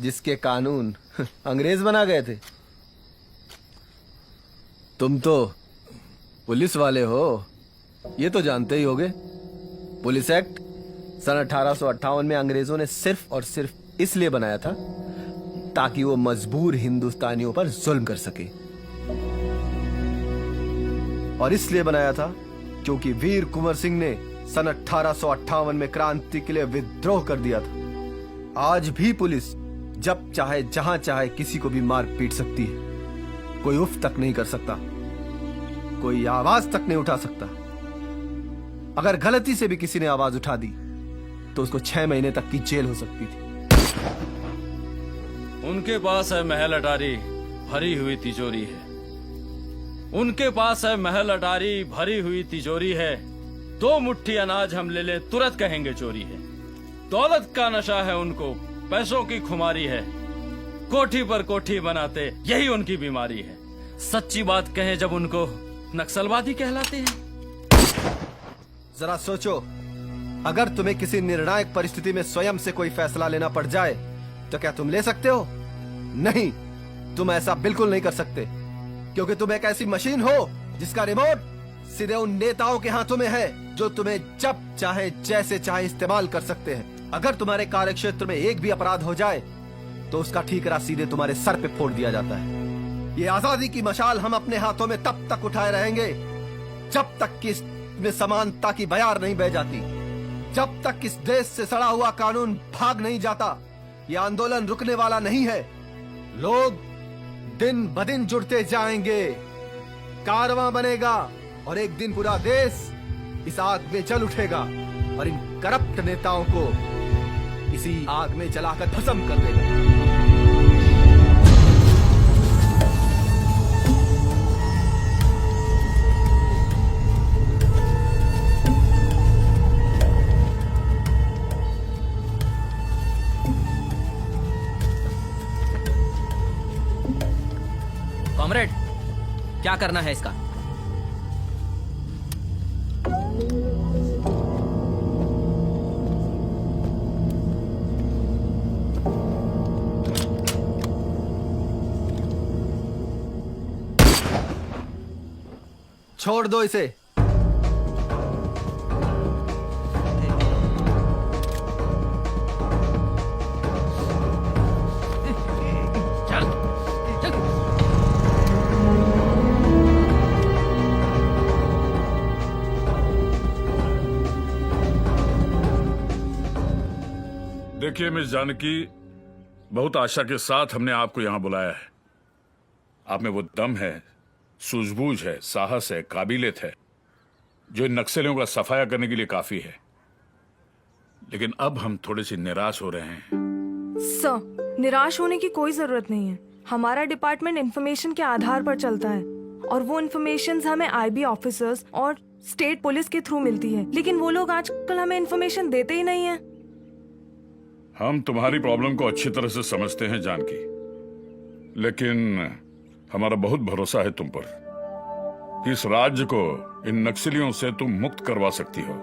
A: जिसके कानून अंग्रेज बना गए थे? तुम तो पुलिस वाले हो, ये तो जानते ही होगे, पुलिस एक्ट सन 1858 में अंग्रेजों ने सिर्फ और सिर्फ इसलिए बनाया था ताकि वो मजबूर हिंदुस्तानियों पर जुल्म कर सके, और इसलिए बनाया था क्योंकि वीर कुंवर सिंह ने सन 1858 में क्रांति के लिए विद्रोह कर दिया था। आज भी पुलिस जब चाहे जहां चाहे किसी को भी मार पीट सकती है। कोई उफ तक नहीं कर सकता, कोई आवाज तक नहीं उठा सकता। अगर गलती से भी किसी ने आवाज उठा दी तो उसको 6 महीने तक की जेल हो सकती थी।
O: उनके पास है महल अटारी, भरी हुई तिजोरी है। उनके पास है महल अटारी, भरी हुई तिजोरी है। 2 मुट्ठी अनाज हम ले लें तुरंत कहेंगे चोरी है। दौलत का नशा है उनको, पैसों की खुमारी है। कोठी पर कोठी बनाते, यही उनकी बीमारी है। सच्ची बात कहें जब उनको नक्सलवादी कहलाते हैं।
A: जरा सोचो, अगर तुम्हें किसी निर्णायक परिस्थिति में स्वयं से कोई फैसला लेना पड़ जाए तो क्या तुम ले सकते हो? नहीं, तुम ऐसा बिल्कुल नहीं कर सकते, क्योंकि तुम एक ऐसी मशीन हो जिसका रिमोट सीधे उन नेताओं के हाथों में है जो तुम्हें जब चाहे जैसे चाहे इस्तेमाल कर सकते हैं। अगर तुम्हारे कार्यक्षेत्र में एक भी अपराध हो जाए तो उसका ठीकरा सीधे तुम्हारे सर पे फोड़ दिया जाता है। ये आजादी की मशाल हम अपने हाथों में तब तक उठाए रहेंगे जब तक कि इसमें समानता की बयार नहीं बह जाती, जब तक इस देश से सड़ा हुआ कानून भाग नहीं जाता। ये आंदोलन रुकने वाला नहीं है। लोग दिन ब दिन जुड़ते जाएंगे, कारवां बनेगा और एक दिन पूरा देश इस आग में जल उठेगा और इन करप्ट नेताओं को इसी आग में जलाकर भस्म कर देगा।
M: कॉमरेड, क्या करना है इसका?
A: छोड़ दो इसे।
I: देखिए मिस जानकी, बहुत आशा के साथ हमने आपको यहां बुलाया है। आप में वो दम है, सूझबूझ है, साहस है, काबिलियत है जो इन नक्सलियों का सफाया करने के लिए काफी है। लेकिन अब हम थोड़े से निराश हो रहे हैं।
F: सर, निराश होने की कोई जरूरत नहीं है। हमारा डिपार्टमेंट इंफॉर्मेशन के आधार पर चलता है और वो इंफॉर्मेशन हमें आईबी ऑफिसर्स और स्टेट पुलिस के थ्रू मिलती है, लेकिन वो लोग आजकल हमें इंफॉर्मेशन देते ही नहीं है।
I: हम तुम्हारी प्रॉब्लम को अच्छी तरह से समझते हैं जानकी, लेकिन हमारा बहुत भरोसा है तुम पर कि इस राज्य को इन नक्सलियों से तुम मुक्त करवा सकती हो।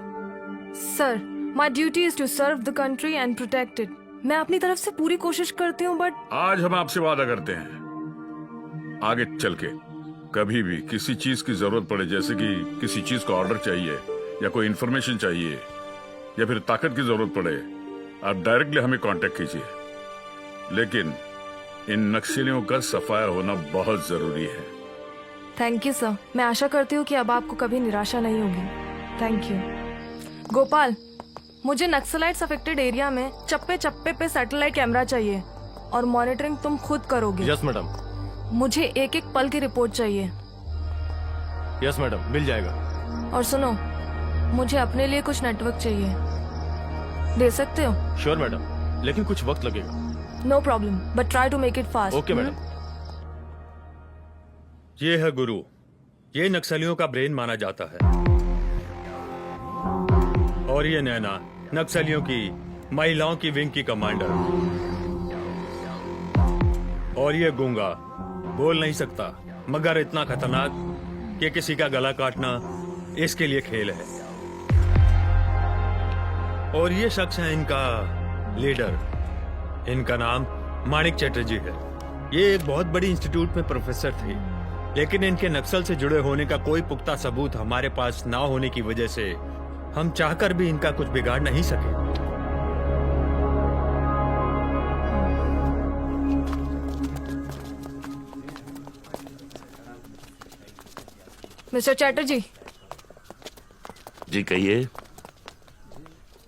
F: Sir, my duty is to serve the country and protect it. मैं अपनी तरफ से पूरी कोशिश करती हूँ, बट
I: आज हम आपसे वादा करते हैं आगे चल के कभी भी किसी चीज की जरूरत पड़े, जैसे कि किसी चीज का ऑर्डर चाहिए या कोई इंफॉर्मेशन चाहिए या फिर ताकत की जरूरत पड़े, आप डायरेक्टली हमें कांटेक्ट कीजिए। लेकिन इन नक्सलियों का सफाया होना बहुत जरूरी है।
F: Thank you sir. मैं आशा करती हूँ कि अब आपको कभी निराशा नहीं होगी। Thank you. गोपाल, मुझे नक्सलाइट्स अफेक्टेड एरिया में चप्पे चप्पे पे सैटेलाइट कैमरा चाहिए और मॉनिटरिंग तुम खुद करोगे।
B: Yes madam.
F: मुझे एक एक पल की रिपोर्ट चाहिए।
B: यस मैडम, मिल जाएगा।
F: और सुनो, मुझे अपने लिए कुछ नेटवर्क चाहिए, दे सकते हो?
B: श्योर मैडम, लेकिन कुछ वक्त लगेगा।
F: No problem, but try to make it fast.
B: Okay madam.
O: ये है गुरु, ये नक्सलियों का ब्रेन माना जाता है। और ये नैना, नक्सलियों की महिलाओं की विंग की कमांडर। और ये गूंगा, बोल नहीं सकता मगर इतना खतरनाक कि किसी का गला काटना इसके लिए खेल है। और ये शख्स है इनका लीडर, इनका नाम माणिक चटर्जी है। ये एक बहुत बड़ी इंस्टीट्यूट में प्रोफेसर थे।
J: लेकिन इनके नक्सल से जुड़े होने का कोई पुख्ता सबूत हमारे पास ना होने की वजह से हम चाहकर भी इनका कुछ बिगाड़ नहीं सके।
F: मिस्टर चैटर्जी,
L: जी कहिए।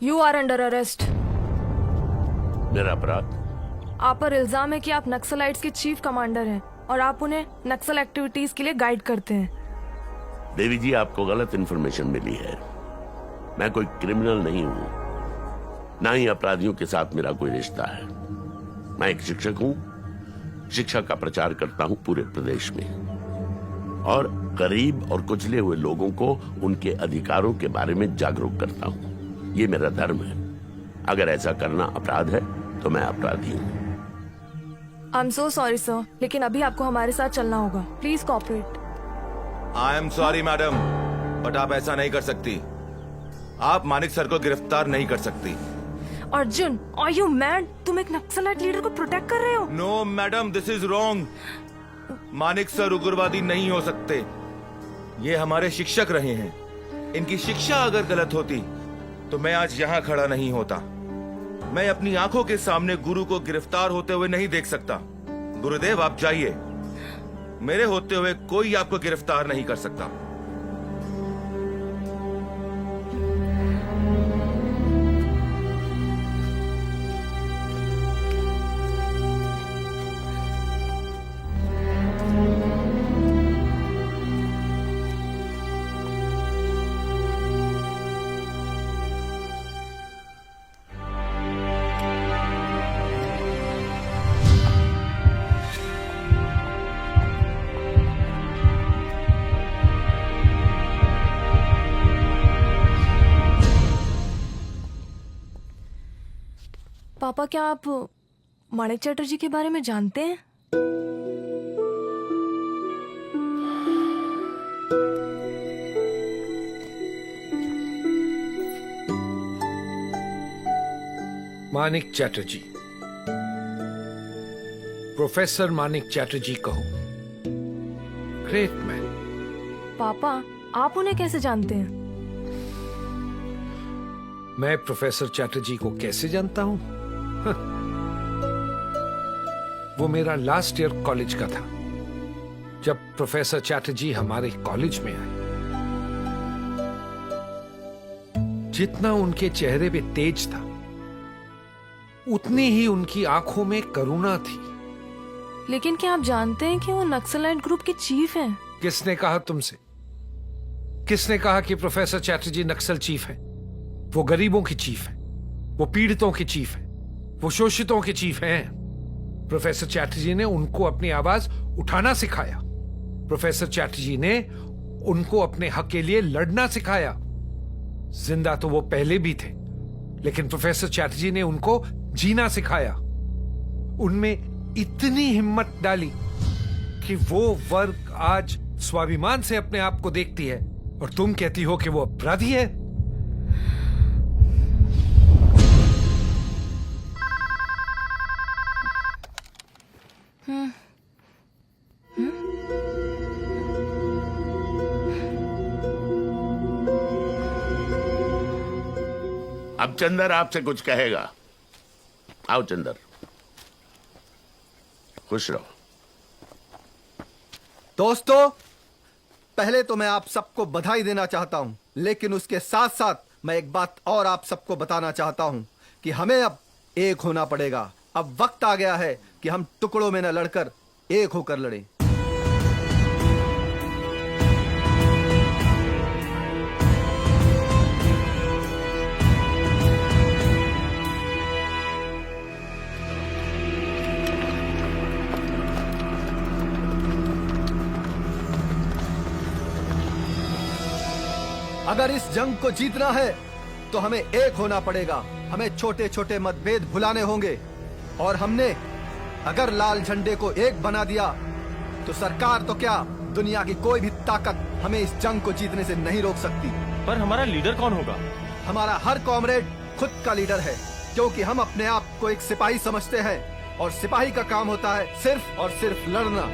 F: You are under arrest.
L: मेरा अपराध?
F: आप पर इल्जाम है कि आप नक्सलाइट्स के चीफ कमांडर हैं और आप उन्हें नक्सल एक्टिविटीज के लिए गाइड करते हैं।
L: देवी जी, आपको गलत इन्फॉर्मेशन मिली है। मैं कोई क्रिमिनल नहीं हूं, ना ही अपराधियों के साथ मेरा कोई रिश्ता है। मैं एक शिक्षक हूं, शिक्षा का प्रचार करता हूं पूरे प्रदेश में, और गरीब और कुचले हुए लोगों को उनके अधिकारों के बारे में जागरूक करता हूं। ये मेरा धर्म है। अगर ऐसा करना अपराध है तो मैं अपराधी हूं।
F: I am so sorry sir, लेकिन अभी आपको हमारे साथ चलना होगा। Please cooperate.
B: I am sorry madam, but आप ऐसा नहीं कर सकती। आप मानिक सर को गिरफ्तार नहीं कर सकती।
F: Arjun, are you mad? तुम एक नक्सलाइट लीडर को प्रोटेक्ट कर रहे हो?
B: No madam, this is wrong. Manik sir उग्रवादी नहीं हो सकते। ये हमारे शिक्षक रहे हैं। इनकी शिक्षा अगर गलत होती तो मैं आज यहाँ खड़ा नहीं होता। मैं अपनी आंखों के सामने गुरु को गिरफ्तार होते हुए नहीं देख सकता। गुरुदेव, आप जाइए। मेरे होते हुए कोई आपको गिरफ्तार नहीं कर सकता।
F: पापा, क्या आप माणिक चटर्जी के बारे में जानते हैं?
N: मानिक चैटर्जी, प्रोफेसर मानिक चैटर्जी कहो। Great man.
F: पापा, आप उन्हें कैसे जानते हैं?
N: मैं प्रोफेसर चैटर्जी को कैसे जानता हूं? वो मेरा लास्ट ईयर कॉलेज का था जब प्रोफेसर चैटर्जी हमारे कॉलेज में आए। जितना उनके चेहरे पे तेज था, उतनी ही उनकी आंखों में करुणा थी।
F: लेकिन क्या आप जानते हैं कि वो नक्सलाइट ग्रुप के चीफ हैं?
N: किसने कहा तुमसे? किसने कहा कि प्रोफेसर चैटर्जी नक्सल चीफ हैं? वो गरीबों की चीफ हैं, वो पीड़ितों की चीफ हैं, वो शोषितों के चीफ हैं। प्रोफेसर चैटर्जी ने उनको अपनी आवाज उठाना सिखाया। प्रोफेसर चैटर्जी ने उनको अपने हक के लिए लड़ना सिखाया। जिंदा तो वो पहले भी थे, लेकिन प्रोफेसर चैटर्जी ने उनको जीना सिखाया। उनमें इतनी हिम्मत डाली कि वो वर्ग आज स्वाभिमान से अपने आप को देखती है, और तुम कहती हो कि वो अपराधी है।
L: अब चंदर आपसे कुछ कहेगा। आओ चंदर, खुश रहो।
A: दोस्तों, पहले तो मैं आप सबको बधाई देना चाहता हूं, लेकिन उसके साथ साथ मैं एक बात और आप सबको बताना चाहता हूं कि हमें अब एक होना पड़ेगा। अब वक्त आ गया है कि हम टुकड़ों में न लड़कर एक होकर लड़ें। अगर इस जंग को जीतना है तो हमें एक होना पड़ेगा। हमें छोटे छोटे मतभेद भुलाने होंगे, और हमने अगर लाल झंडे को एक बना दिया तो सरकार तो क्या, दुनिया की कोई भी ताकत हमें इस जंग को जीतने से नहीं रोक सकती।
B: पर हमारा लीडर कौन होगा?
A: हमारा हर कॉमरेड खुद का लीडर है, क्योंकि हम अपने आप को एक सिपाही समझते हैं, और सिपाही का काम होता है सिर्फ और सिर्फ लड़ना।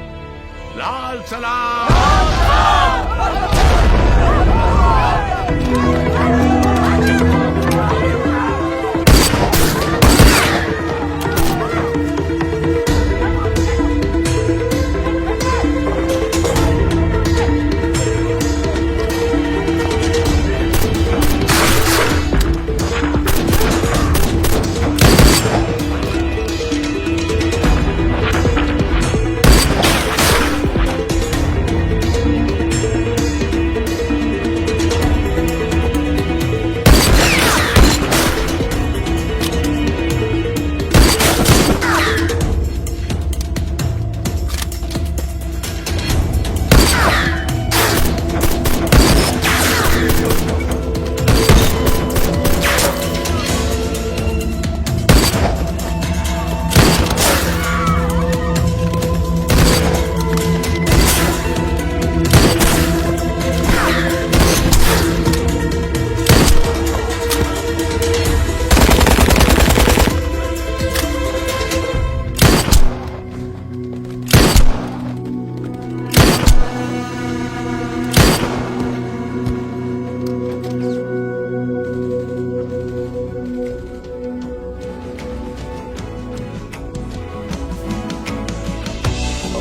L: लाल सलाम।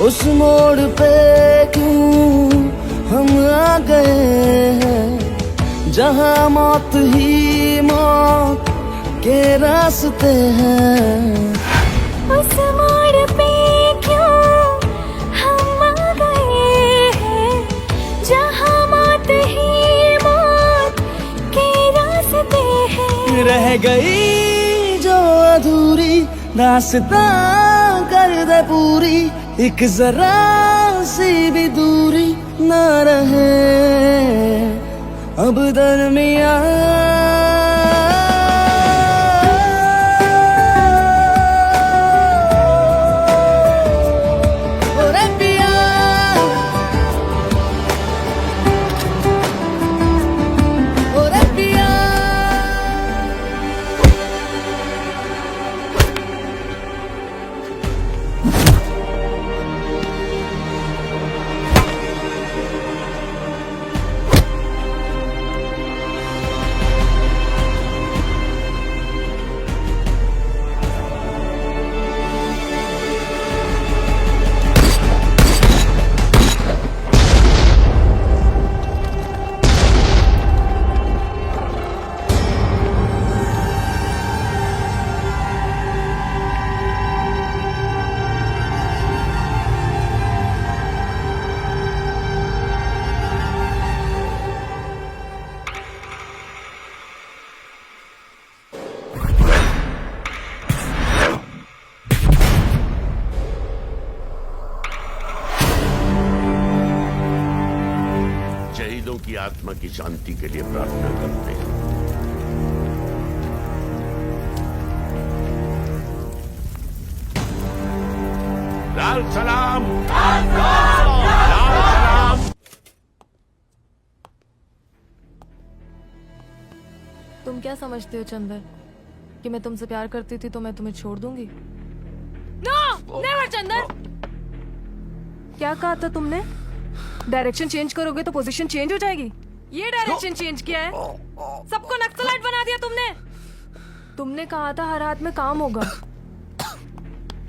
P: उस मोड़ पे क्यों हम आ गए हैं जहां मौत ही मौत के रास्ते हैं।
Q: उस मोड़ पे क्यों हम आ गए हैं जहां मौत ही मौत के रास्ते हैं।
P: रह गई जो अधूरी दास्तां कर दे पूरी, एक जरा सी भी दूरी न रहे अब दरमियां।
L: शहीदों की आत्मा की शांति के लिए प्रार्थना करते हैं। लाल सलाम, लाल सलाम।
F: तुम क्या समझते हो चंदर कि मैं तुमसे प्यार करती थी तो मैं तुम्हें छोड़ दूंगी? No never Chandar. क्या कहा था तुमने? डायरेक्शन चेंज करोगे तो पोजीशन चेंज हो जाएगी। ये डायरेक्शन चेंज किया है, सबको नक्सलाइट बना दिया तुमने। तुमने कहा था हर हाथ में काम होगा,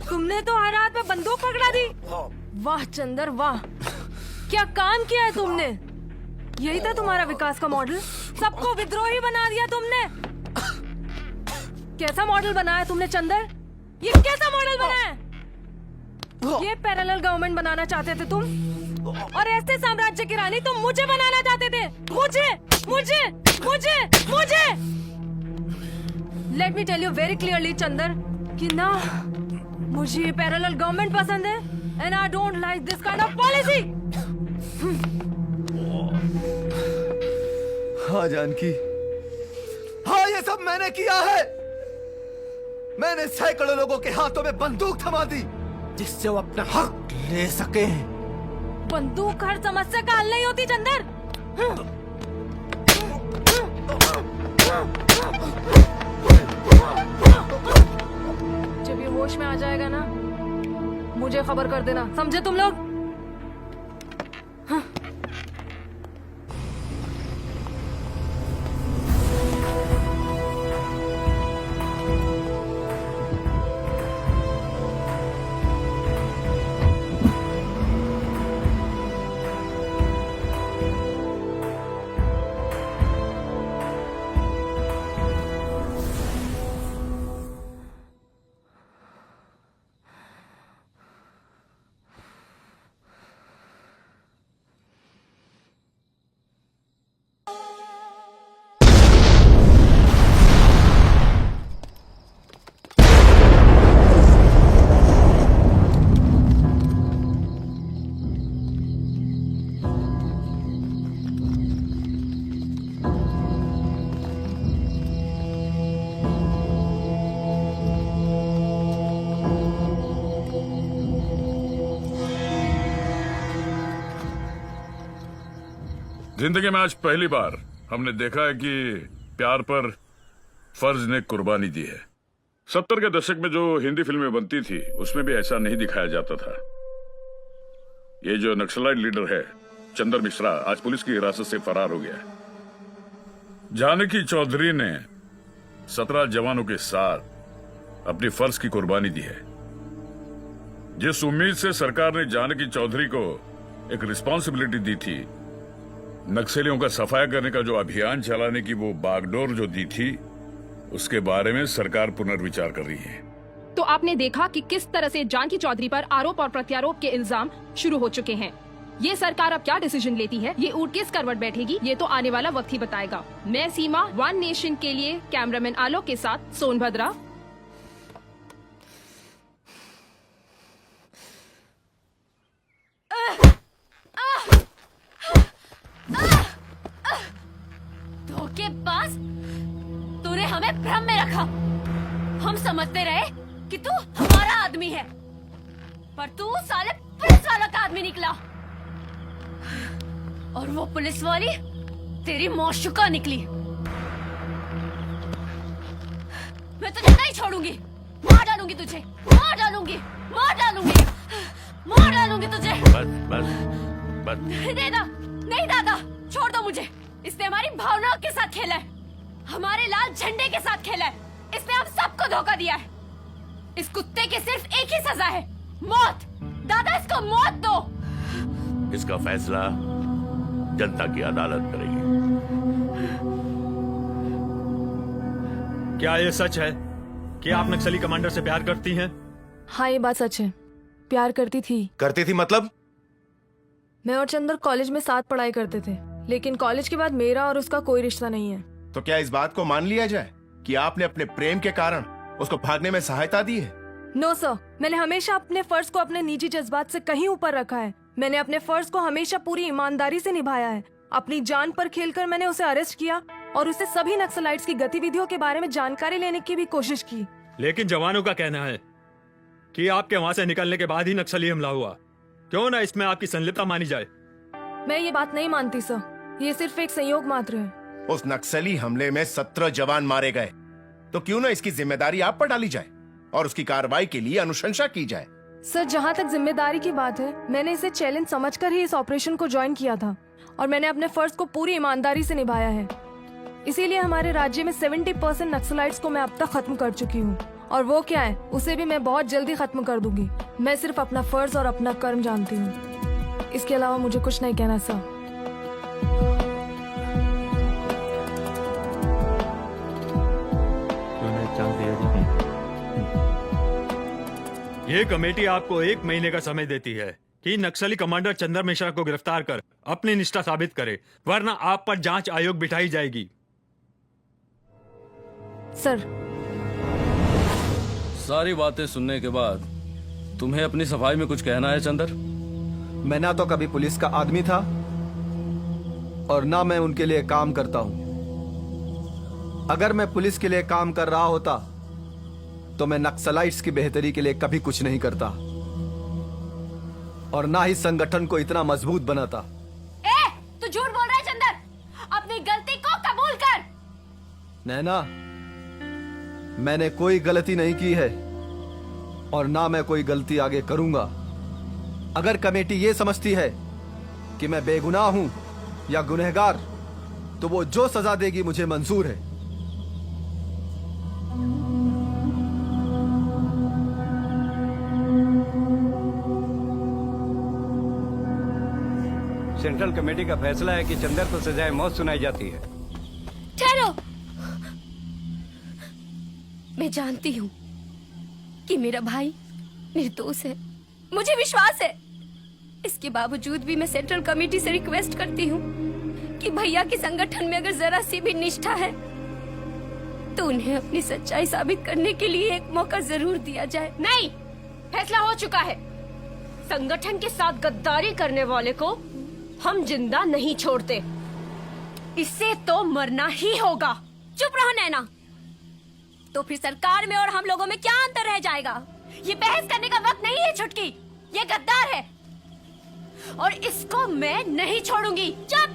F: तुमने तो हर हाथ में बंदूक पकड़ा दी। वाह चंदर वाह, क्या काम किया है तुमने। यही था तुम्हारा विकास का मॉडल, सबको विद्रोही बना दिया तुमने। कैसा मॉडल बनाया तुमने चंदर? ये कैसा मॉडल बनाया? ये पैरेलल गवर्नमेंट बनाना चाहते थे तुम, और ऐसे साम्राज्य की रानी तुम मुझे बनाना चाहते थे। मुझे मुझे मुझे मुझे let me tell you very clearly Chandar कि ना मुझे ये पैरेलल गवर्नमेंट पसंद है and I don't like this kind of policy.
A: हाँ जानकी, हाँ ये सब मैंने किया है। मैंने सैकड़ों लोगों के हाथों में बंदूक थमा दी जिससे वो अपना हक ले सके।
F: बंदूक हर समस्या का हल नहीं होती चंदर। जब ये होश में आ जाएगा ना मुझे खबर कर देना, समझे तुम लोग?
I: जिंदगी में आज पहली बार हमने देखा है कि प्यार पर फर्ज ने कुर्बानी दी है। 70 के दशक में जो हिंदी फिल्में बनती थी उसमें भी ऐसा नहीं दिखाया जाता था। ये जो नक्सलाइट लीडर है चंदर मिश्रा आज पुलिस की हिरासत से फरार हो गया है। जानकी चौधरी ने 17 जवानों के साथ अपनी फर्ज की कुर्बानी दी है। जिस उम्मीद से सरकार ने जानकी चौधरी को एक रिस्पॉन्सिबिलिटी दी थी, नक्सलियों का सफाया करने का जो अभियान चलाने की वो बागडोर जो दी थी, उसके बारे में सरकार पुनर्विचार कर रही है।
R: तो आपने देखा कि किस तरह से जानकी चौधरी पर आरोप और प्रत्यारोप के इल्जाम शुरू हो चुके हैं। ये सरकार अब क्या डिसीजन लेती है, ये ऊँट किस करवट बैठेगी, ये तो आने वाला वक्त ही बताएगा। मैं सीमा, वन नेशन के लिए कैमरामैन आलोक के साथ सोनभद्रा।
G: धोखेबाज, तूने हमें भ्रम में रखा। हम समझते रहे कि तू हमारा आदमी है, पर तू साले पुलिस वालों का आदमी निकला। और वो पुलिस वाली तेरी मौशुका निकली। मैं तुझे नहीं छोड़ूंगी, मार डालूंगी तुझे, मार डालूंगी, मार डालूंगी, मार डालूंगी तुझे।
L: बस
G: नहीं दादा, नहीं दादा, छोड़ दो मुझे। इसने हमारी भावनाओं के साथ खेला है, हमारे लाल झंडे के साथ खेला है। इसने हम सबको धोखा दिया है। इस कुत्ते की सिर्फ एक ही सजा है, मौत। दादा, इसको मौत दो।
L: इसका फैसला जनता की अदालत करेगी।
E: क्या ये सच है कि आप नक्सली कमांडर से प्यार करती हैं?
F: हाँ, ये बात सच है। प्यार करती थी।
B: करती थी मतलब?
F: मैं और चंदर कॉलेज में साथ पढ़ाई करते थे, लेकिन कॉलेज के बाद मेरा और उसका कोई रिश्ता नहीं है।
C: तो क्या इस बात को मान लिया जाए कि आपने अपने प्रेम के कारण उसको भागने में सहायता दी है?
F: नो सर, मैंने हमेशा अपने फर्ज को अपने निजी जज्बात से कहीं ऊपर रखा है। मैंने अपने फर्ज को हमेशा पूरी ईमानदारी से निभाया है। अपनी जान पर खेलकर मैंने उसे अरेस्ट किया और उसे सभी नक्सलाइट्स की गतिविधियों के बारे में जानकारी लेने की भी कोशिश की।
E: लेकिन जवानों का कहना है कि आपके वहां से निकलने के बाद ही नक्सली हमला हुआ। क्यों ना इसमें आपकी संलिप्तता मानी जाए?
F: मैं ये बात नहीं मानती सर, ये सिर्फ एक संयोग मात्र है।
C: उस नक्सली हमले में 17 जवान मारे गए, तो क्यों ना इसकी जिम्मेदारी आप पर डाली जाए और उसकी कार्रवाई के लिए अनुशंसा की जाए।
F: सर, जहाँ तक जिम्मेदारी की बात है, मैंने इसे चैलेंज समझकर ही इस ऑपरेशन को ज्वाइन किया था और मैंने अपने फर्ज को पूरी ईमानदारी से निभाया है। इसीलिए हमारे राज्य में 70% नक्सलाइट्स को मैं अब तक खत्म कर चुकी हूँ, और वो क्या है उसे भी मैं बहुत जल्दी खत्म कर दूंगी। मैं सिर्फ अपना फर्ज और अपना कर्म जानती हूँ, इसके अलावा मुझे कुछ नहीं कहना सर।
E: ये कमेटी आपको 1 महीने का समय देती है कि नक्सली कमांडर चंदर मिश्रा को गिरफ्तार कर अपनी निष्ठा साबित करे, वरना आप पर जांच आयोग बिठाई जाएगी।
F: सर,
O: सारी बातें सुनने के बाद तुम्हें अपनी सफाई में कुछ कहना है चंदर?
A: मैं ना तो कभी पुलिस का आदमी था और ना मैं उनके लिए काम करता हूं। अगर मैं पुलिस के लिए काम कर रहा होता तो मैं नक्सलाइट्स की बेहतरी के लिए कभी कुछ नहीं करता और ना ही संगठन को इतना मजबूत बनाता।
G: तू झूठ बोल रहा है चंदर, अपनी गलती को कबूल कर।
A: नैना, मैंने कोई गलती नहीं की है और ना मैं कोई गलती आगे करूंगा। अगर कमेटी ये समझती है कि मैं बेगुनाह हूं या गुनहगार, तो वो जो सजा देगी मुझे मंजूर है।
K: सेंट्रल कमेटी का फैसला है कि चंदर को सजाए मौत सुनाई जाती है।
G: ठहरो, मैं जानती हूँ कि मेरा भाई निर्दोष है, मुझे विश्वास है। इसके बावजूद भी मैं सेंट्रल कमेटी से रिक्वेस्ट करती हूँ कि भैया के संगठन में अगर जरा सी भी निष्ठा है तो उन्हें अपनी सच्चाई साबित करने के लिए एक मौका जरूर दिया जाए। नहीं, फैसला हो चुका है। संगठन के साथ गद्दारी करने वाले को हम जिंदा नहीं छोड़ते, इससे तो मरना ही होगा। चुप रहो नैना। तो फिर सरकार में और हम लोगों में क्या अंतर रह जाएगा? ये बहस करने का वक्त नहीं है छुटकी, ये गद्दार है और इसको मैं नहीं छोड़ूंगी। चुप।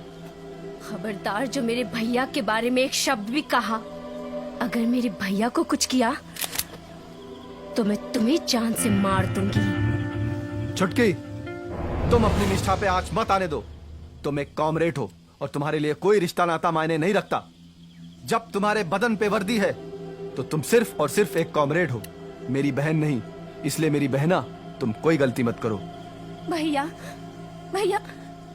G: खबरदार जो मेरे भैया के बारे में एक शब्द भी कहा, अगर मेरे भैया को कुछ किया तो मैं तुम्हें जान से मार दूंगी।
A: छुटकी, तुम अपनी निष्ठा पे आंच मत आने दो। तुम एक कॉमरेड हो और तुम्हारे लिए कोई रिश्ता नाता मायने नहीं रखता। जब तुम्हारे बदन पे वर्दी है तो तुम सिर्फ और सिर्फ एक कॉमरेड हो, मेरी बहन नहीं। इसलिए मेरी बहना, तुम कोई गलती मत करो।
G: भैया भैया,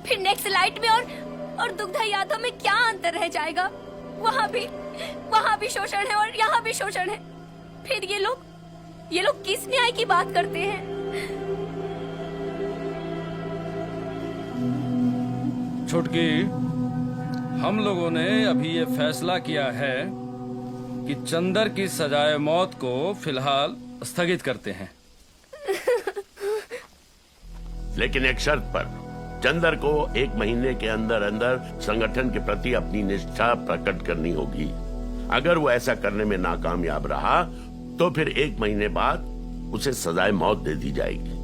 G: फिर नेक्स्ट लाइट में और दुग्धा यादव में क्या अंतर रह जाएगा? वहाँ भी शोषण है और यहाँ भी शोषण है। फिर ये लोग किस न्याय की बात करते हैं?
O: छुटकी, हम लोगों ने अभी ये फैसला किया है कि चंदर की सजाए मौत को फिलहाल स्थगित करते हैं,
L: लेकिन एक शर्त पर। चंदर को 1 महीने के अंदर अंदर संगठन के प्रति अपनी निष्ठा प्रकट करनी होगी। अगर वो ऐसा करने में नाकामयाब रहा तो फिर 1 महीने बाद उसे सजाए मौत दे दी जाएगी।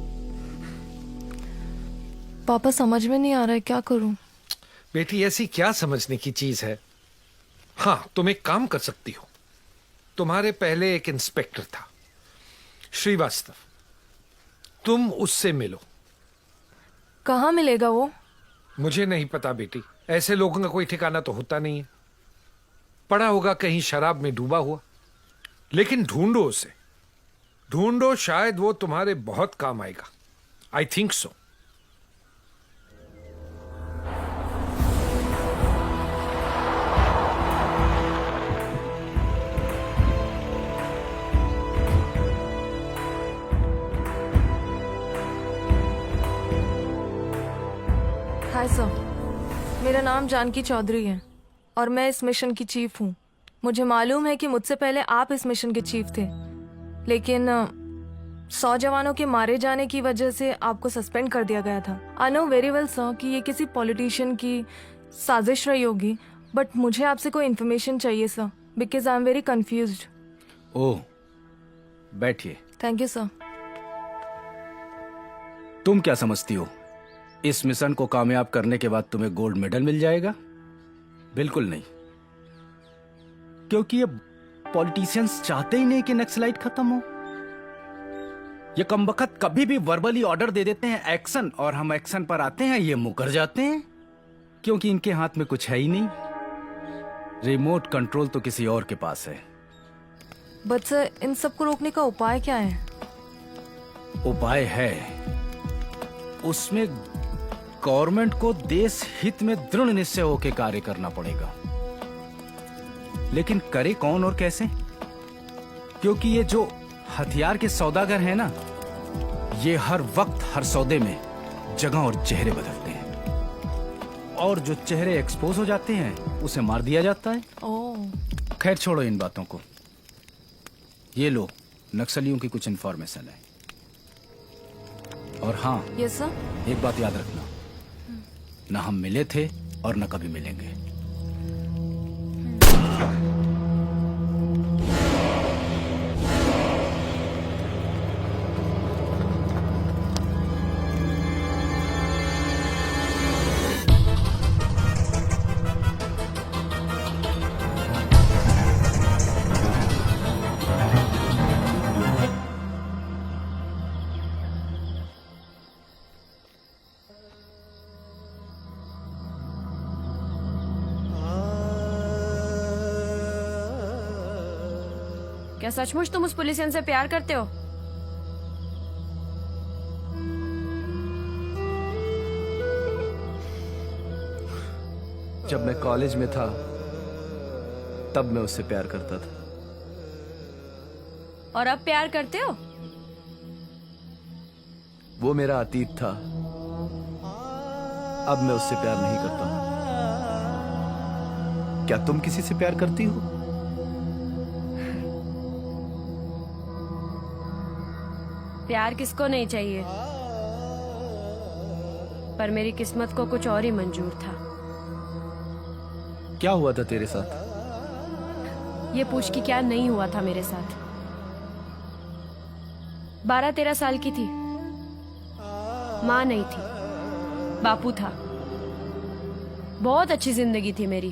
F: पापा समझ में नहीं आ रहा है, क्या करूं?
N: बेटी, ऐसी क्या समझने की चीज है? हाँ, तुम एक काम कर सकती हो। तुम्हारे पहले एक इंस्पेक्टर था, श्रीवास्तव। तुम उससे मिलो।
F: कहाँ मिलेगा वो?
N: मुझे नहीं पता बेटी, ऐसे लोगों का कोई ठिकाना तो होता नहीं है। पड़ा होगा कहीं शराब में डूबा हुआ। लेकिन ढूंढो उसे, ढूंढो, शायद वो तुम्हारे बहुत काम आएगा। I think so.
F: Hi sir, मेरा नाम जानकी चौधरी है और मैं इस मिशन की चीफ हूँ। मुझे मालूम है कि मुझसे पहले आप इस मिशन के चीफ थे, लेकिन 100 जवानों के मारे जाने की वजह से आपको सस्पेंड कर दिया गया था। I know very well sir कि ये किसी पॉलिटिशियन की साजिश रही होगी, बट मुझे आपसे कोई इन्फॉर्मेशन चाहिए sir, because I am very confused.
S: Oh, बैठिए।
F: Thank you sir.
S: तुम क्या समझती हो इस मिशन को कामयाब करने के बाद तुम्हें गोल्ड मेडल मिल जाएगा? बिल्कुल नहीं, क्योंकि ये पॉलिटिशियंस चाहते ही नहीं कि नक्सलाइट खत्म हो। ये कमबख्त कभी भी वर्बली ऑर्डर दे देते हैं एक्शन, और हम एक्शन पर आते हैं ये मुकर जाते हैं, क्योंकि इनके हाथ में कुछ है ही नहीं। रिमोट कंट्रोल तो किसी और के पास है।
F: बट सर, इन सबको रोकने का उपाय क्या है?
S: उपाय है, उसमें गवर्नमेंट को देश हित में दृढ़ निश्चय होकर कार्य करना पड़ेगा। लेकिन करे कौन और कैसे? क्योंकि ये जो हथियार के सौदागर हैं ना, ये हर वक्त हर सौदे में जगह और चेहरे बदलते हैं, और जो चेहरे एक्सपोज हो जाते हैं उसे मार दिया जाता है। खैर छोड़ो इन बातों को। ये लो, नक्सलियों की कुछ इंफॉर्मेशन है। और हाँ,
F: यस सर।
S: एक बात याद रखना, न हम मिले थे और न कभी मिलेंगे।
G: क्या सचमुच तुम उस पुलिसियन से प्यार करते हो?
A: जब मैं कॉलेज में था तब मैं उससे प्यार करता था।
G: और अब प्यार करते हो?
A: वो मेरा अतीत था, अब मैं उससे प्यार नहीं करता हूं। क्या तुम किसी से प्यार करती हो?
G: प्यार किसको नहीं चाहिए, पर मेरी किस्मत को कुछ और ही मंजूर था।
A: क्या हुआ था तेरे साथ?
G: ये पूछ कि क्या नहीं हुआ था मेरे साथ। 12-13 साल की थी, माँ नहीं थी, बापू था। बहुत अच्छी जिंदगी थी मेरी।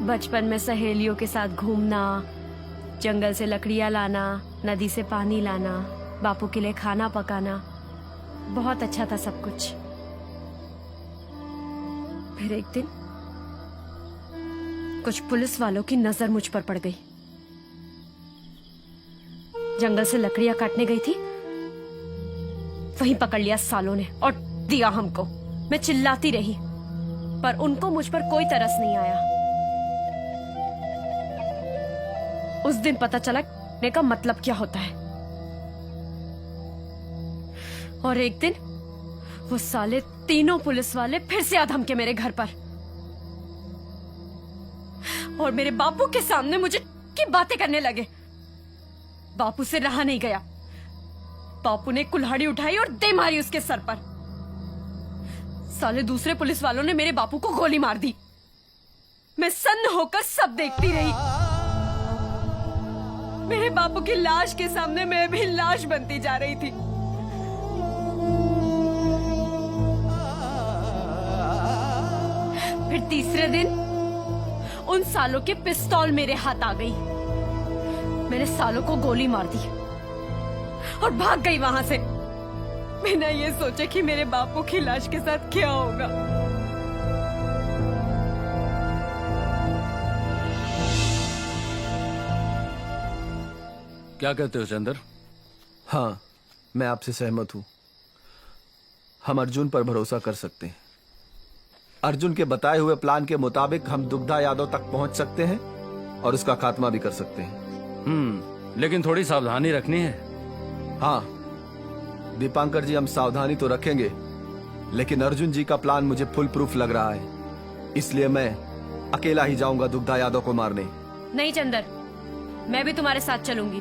G: बचपन में सहेलियों के साथ घूमना, जंगल से लकड़ियां लाना, नदी से पानी लाना, बापू के लिए खाना पकाना, बहुत अच्छा था सब कुछ। फिर एक दिन कुछ पुलिस वालों की नजर मुझ पर पड़ गई। जंगल से लकड़ियां काटने गई थी, वहीं पकड़ लिया सालों ने और दिया हमको। मैं चिल्लाती रही पर उनको मुझ पर कोई तरस नहीं आया। उस दिन पता चला ने का मतलब क्या होता है। और एक दिन वो साले तीनों पुलिस वाले फिर से आ धमके मेरे घर पर और मेरे बापू के सामने मुझे की बातें करने लगे। बापू से रहा नहीं गया। बापू ने कुल्हाड़ी उठाई और दे मारी उसके सर पर। साले दूसरे पुलिस वालों ने मेरे बापू को गोली मार दी। मैं सन्न होकर सब देखती रही। मेरे बापू की लाश के सामने मैं भी लाश बनती जा रही थी। फिर तीसरे दिन उन सालों की पिस्तौल मेरे हाथ आ गई। मैंने सालों को गोली मार दी और भाग गई वहां से, बिना ये सोचे कि मेरे बापू की लाश के साथ क्या होगा।
O: क्या कहते हो चंदर?
A: हाँ, मैं आपसे सहमत हूं। हम अर्जुन पर भरोसा कर सकते हैं। अर्जुन के बताए हुए प्लान के मुताबिक हम दुग्धा यादव तक पहुंच सकते हैं और उसका खात्मा भी कर सकते हैं।
O: लेकिन थोड़ी सावधानी रखनी है।
A: हाँ दीपांकर जी, हम सावधानी तो रखेंगे, लेकिन अर्जुन जी का प्लान मुझे फुल प्रूफ लग रहा है। इसलिए मैं अकेला ही जाऊंगा दुग्धा यादव को मारने।
G: नहीं चंदर, मैं भी तुम्हारे साथ चलूंगी।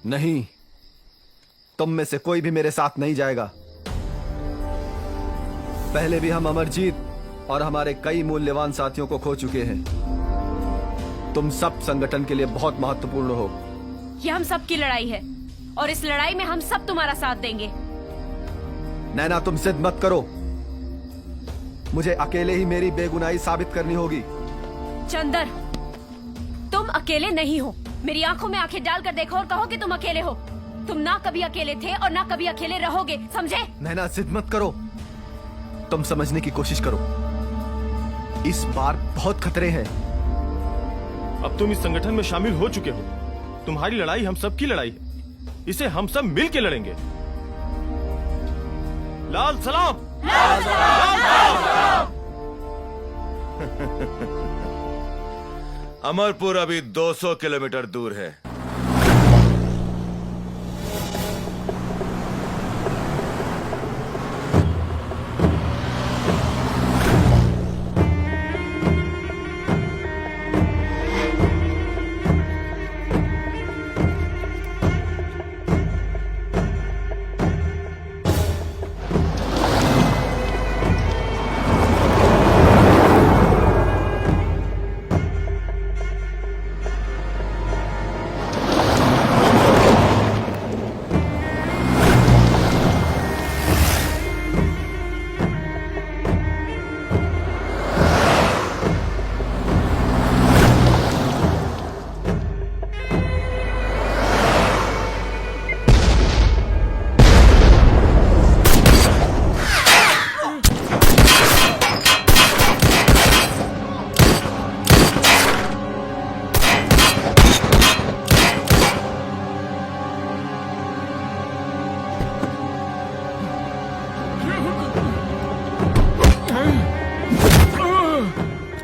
A: नहीं, तुम में से कोई भी मेरे साथ नहीं जाएगा। पहले भी हम अमरजीत और हमारे कई मूल्यवान साथियों को खो चुके हैं। तुम सब संगठन के लिए बहुत महत्वपूर्ण हो।
G: ये हम सब की लड़ाई है और इस लड़ाई में हम सब तुम्हारा साथ देंगे।
A: नैना, तुम जिद मत करो। मुझे अकेले ही मेरी बेगुनाही साबित करनी होगी।
G: चंदर, तुम अकेले नहीं हो। मेरी आंखों में आंखें डालकर देखो और कहो कि तुम अकेले हो। तुम ना कभी अकेले थे और ना कभी अकेले रहोगे, समझे?
A: नैना, जिद मत करो। तुम समझने की कोशिश करो। इस बार बहुत खतरे हैं।
B: अब तुम इस संगठन में शामिल हो चुके हो। तुम्हारी लड़ाई हम सब की लड़ाई है। इसे हम सब मिल के लड़ेंगे। लाल सलाम, लाल सलाम। अमरपुर अभी 200 किलोमीटर दूर है।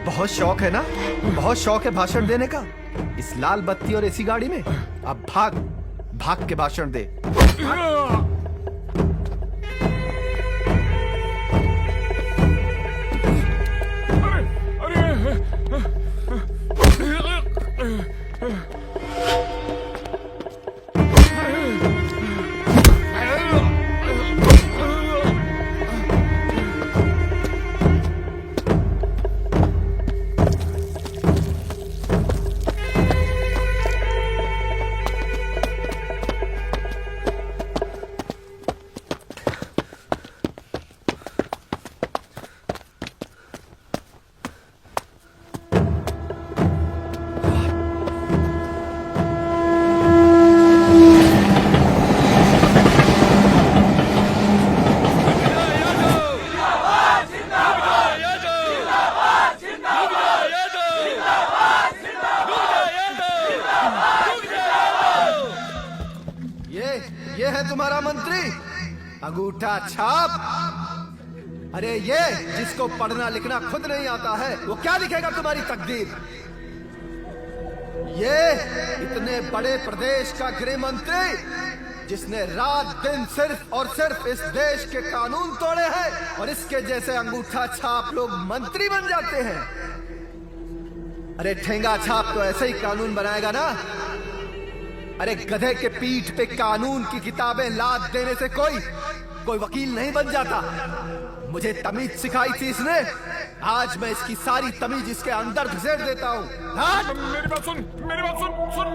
A: बहुत शौक है ना? बहुत शौक है भाषण देने का इस लाल बत्ती और ऐसी गाड़ी में। अब भाग भाग के भाषण दे। ये है तुम्हारा मंत्री, अंगूठा छाप। अरे ये जिसको पढ़ना लिखना खुद नहीं आता है, वो क्या लिखेगा तुम्हारी तकदीर? ये इतने बड़े प्रदेश का गृह मंत्री जिसने रात दिन सिर्फ और सिर्फ इस देश के कानून तोड़े हैं, और इसके जैसे अंगूठा छाप लोग मंत्री बन जाते हैं। अरे ठेंगा छाप तो ऐसे ही कानून बनाएगा ना। अरे गधे के पीठ पे कानून की किताबें लाद देने से कोई वकील नहीं बन जाता। मुझे तमीज सिखाई थी इसने, आज मैं इसकी सारी तमीज इसके अंदर घुसेड़ देता हूँ।
I: मेरी बात सुन, मेरी बात सुन।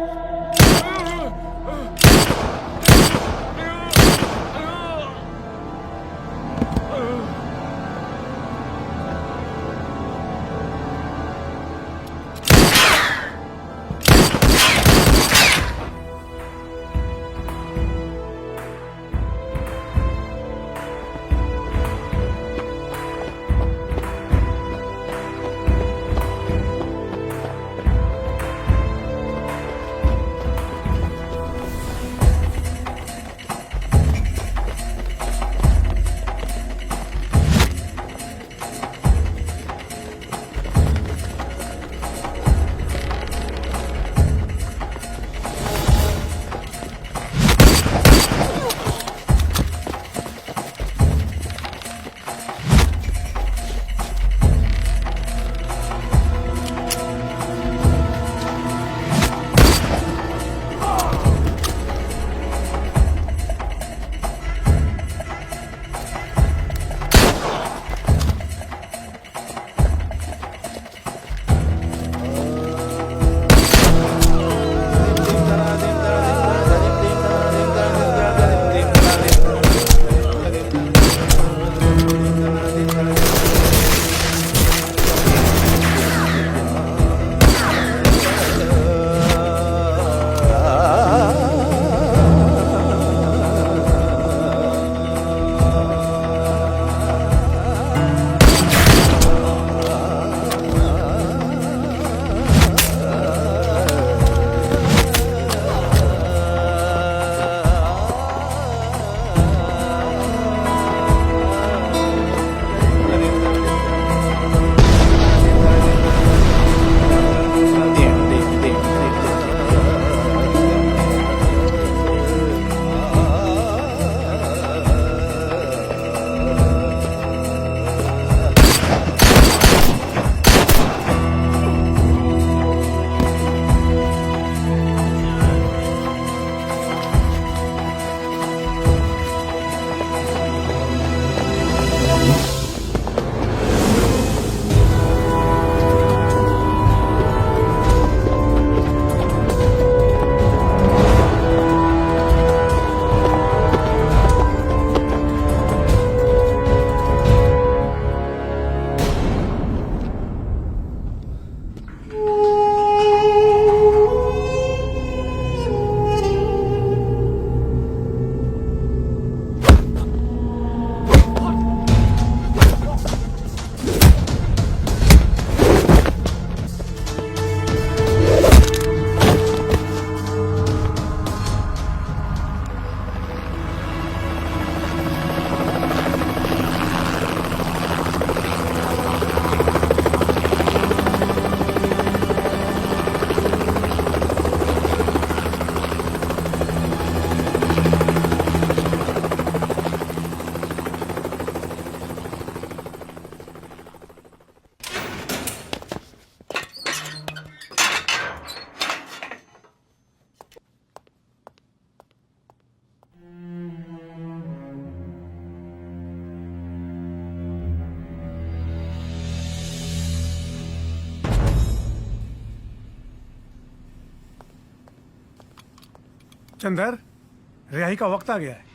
T: चंदर, रिहाई का वक्त आ गया है।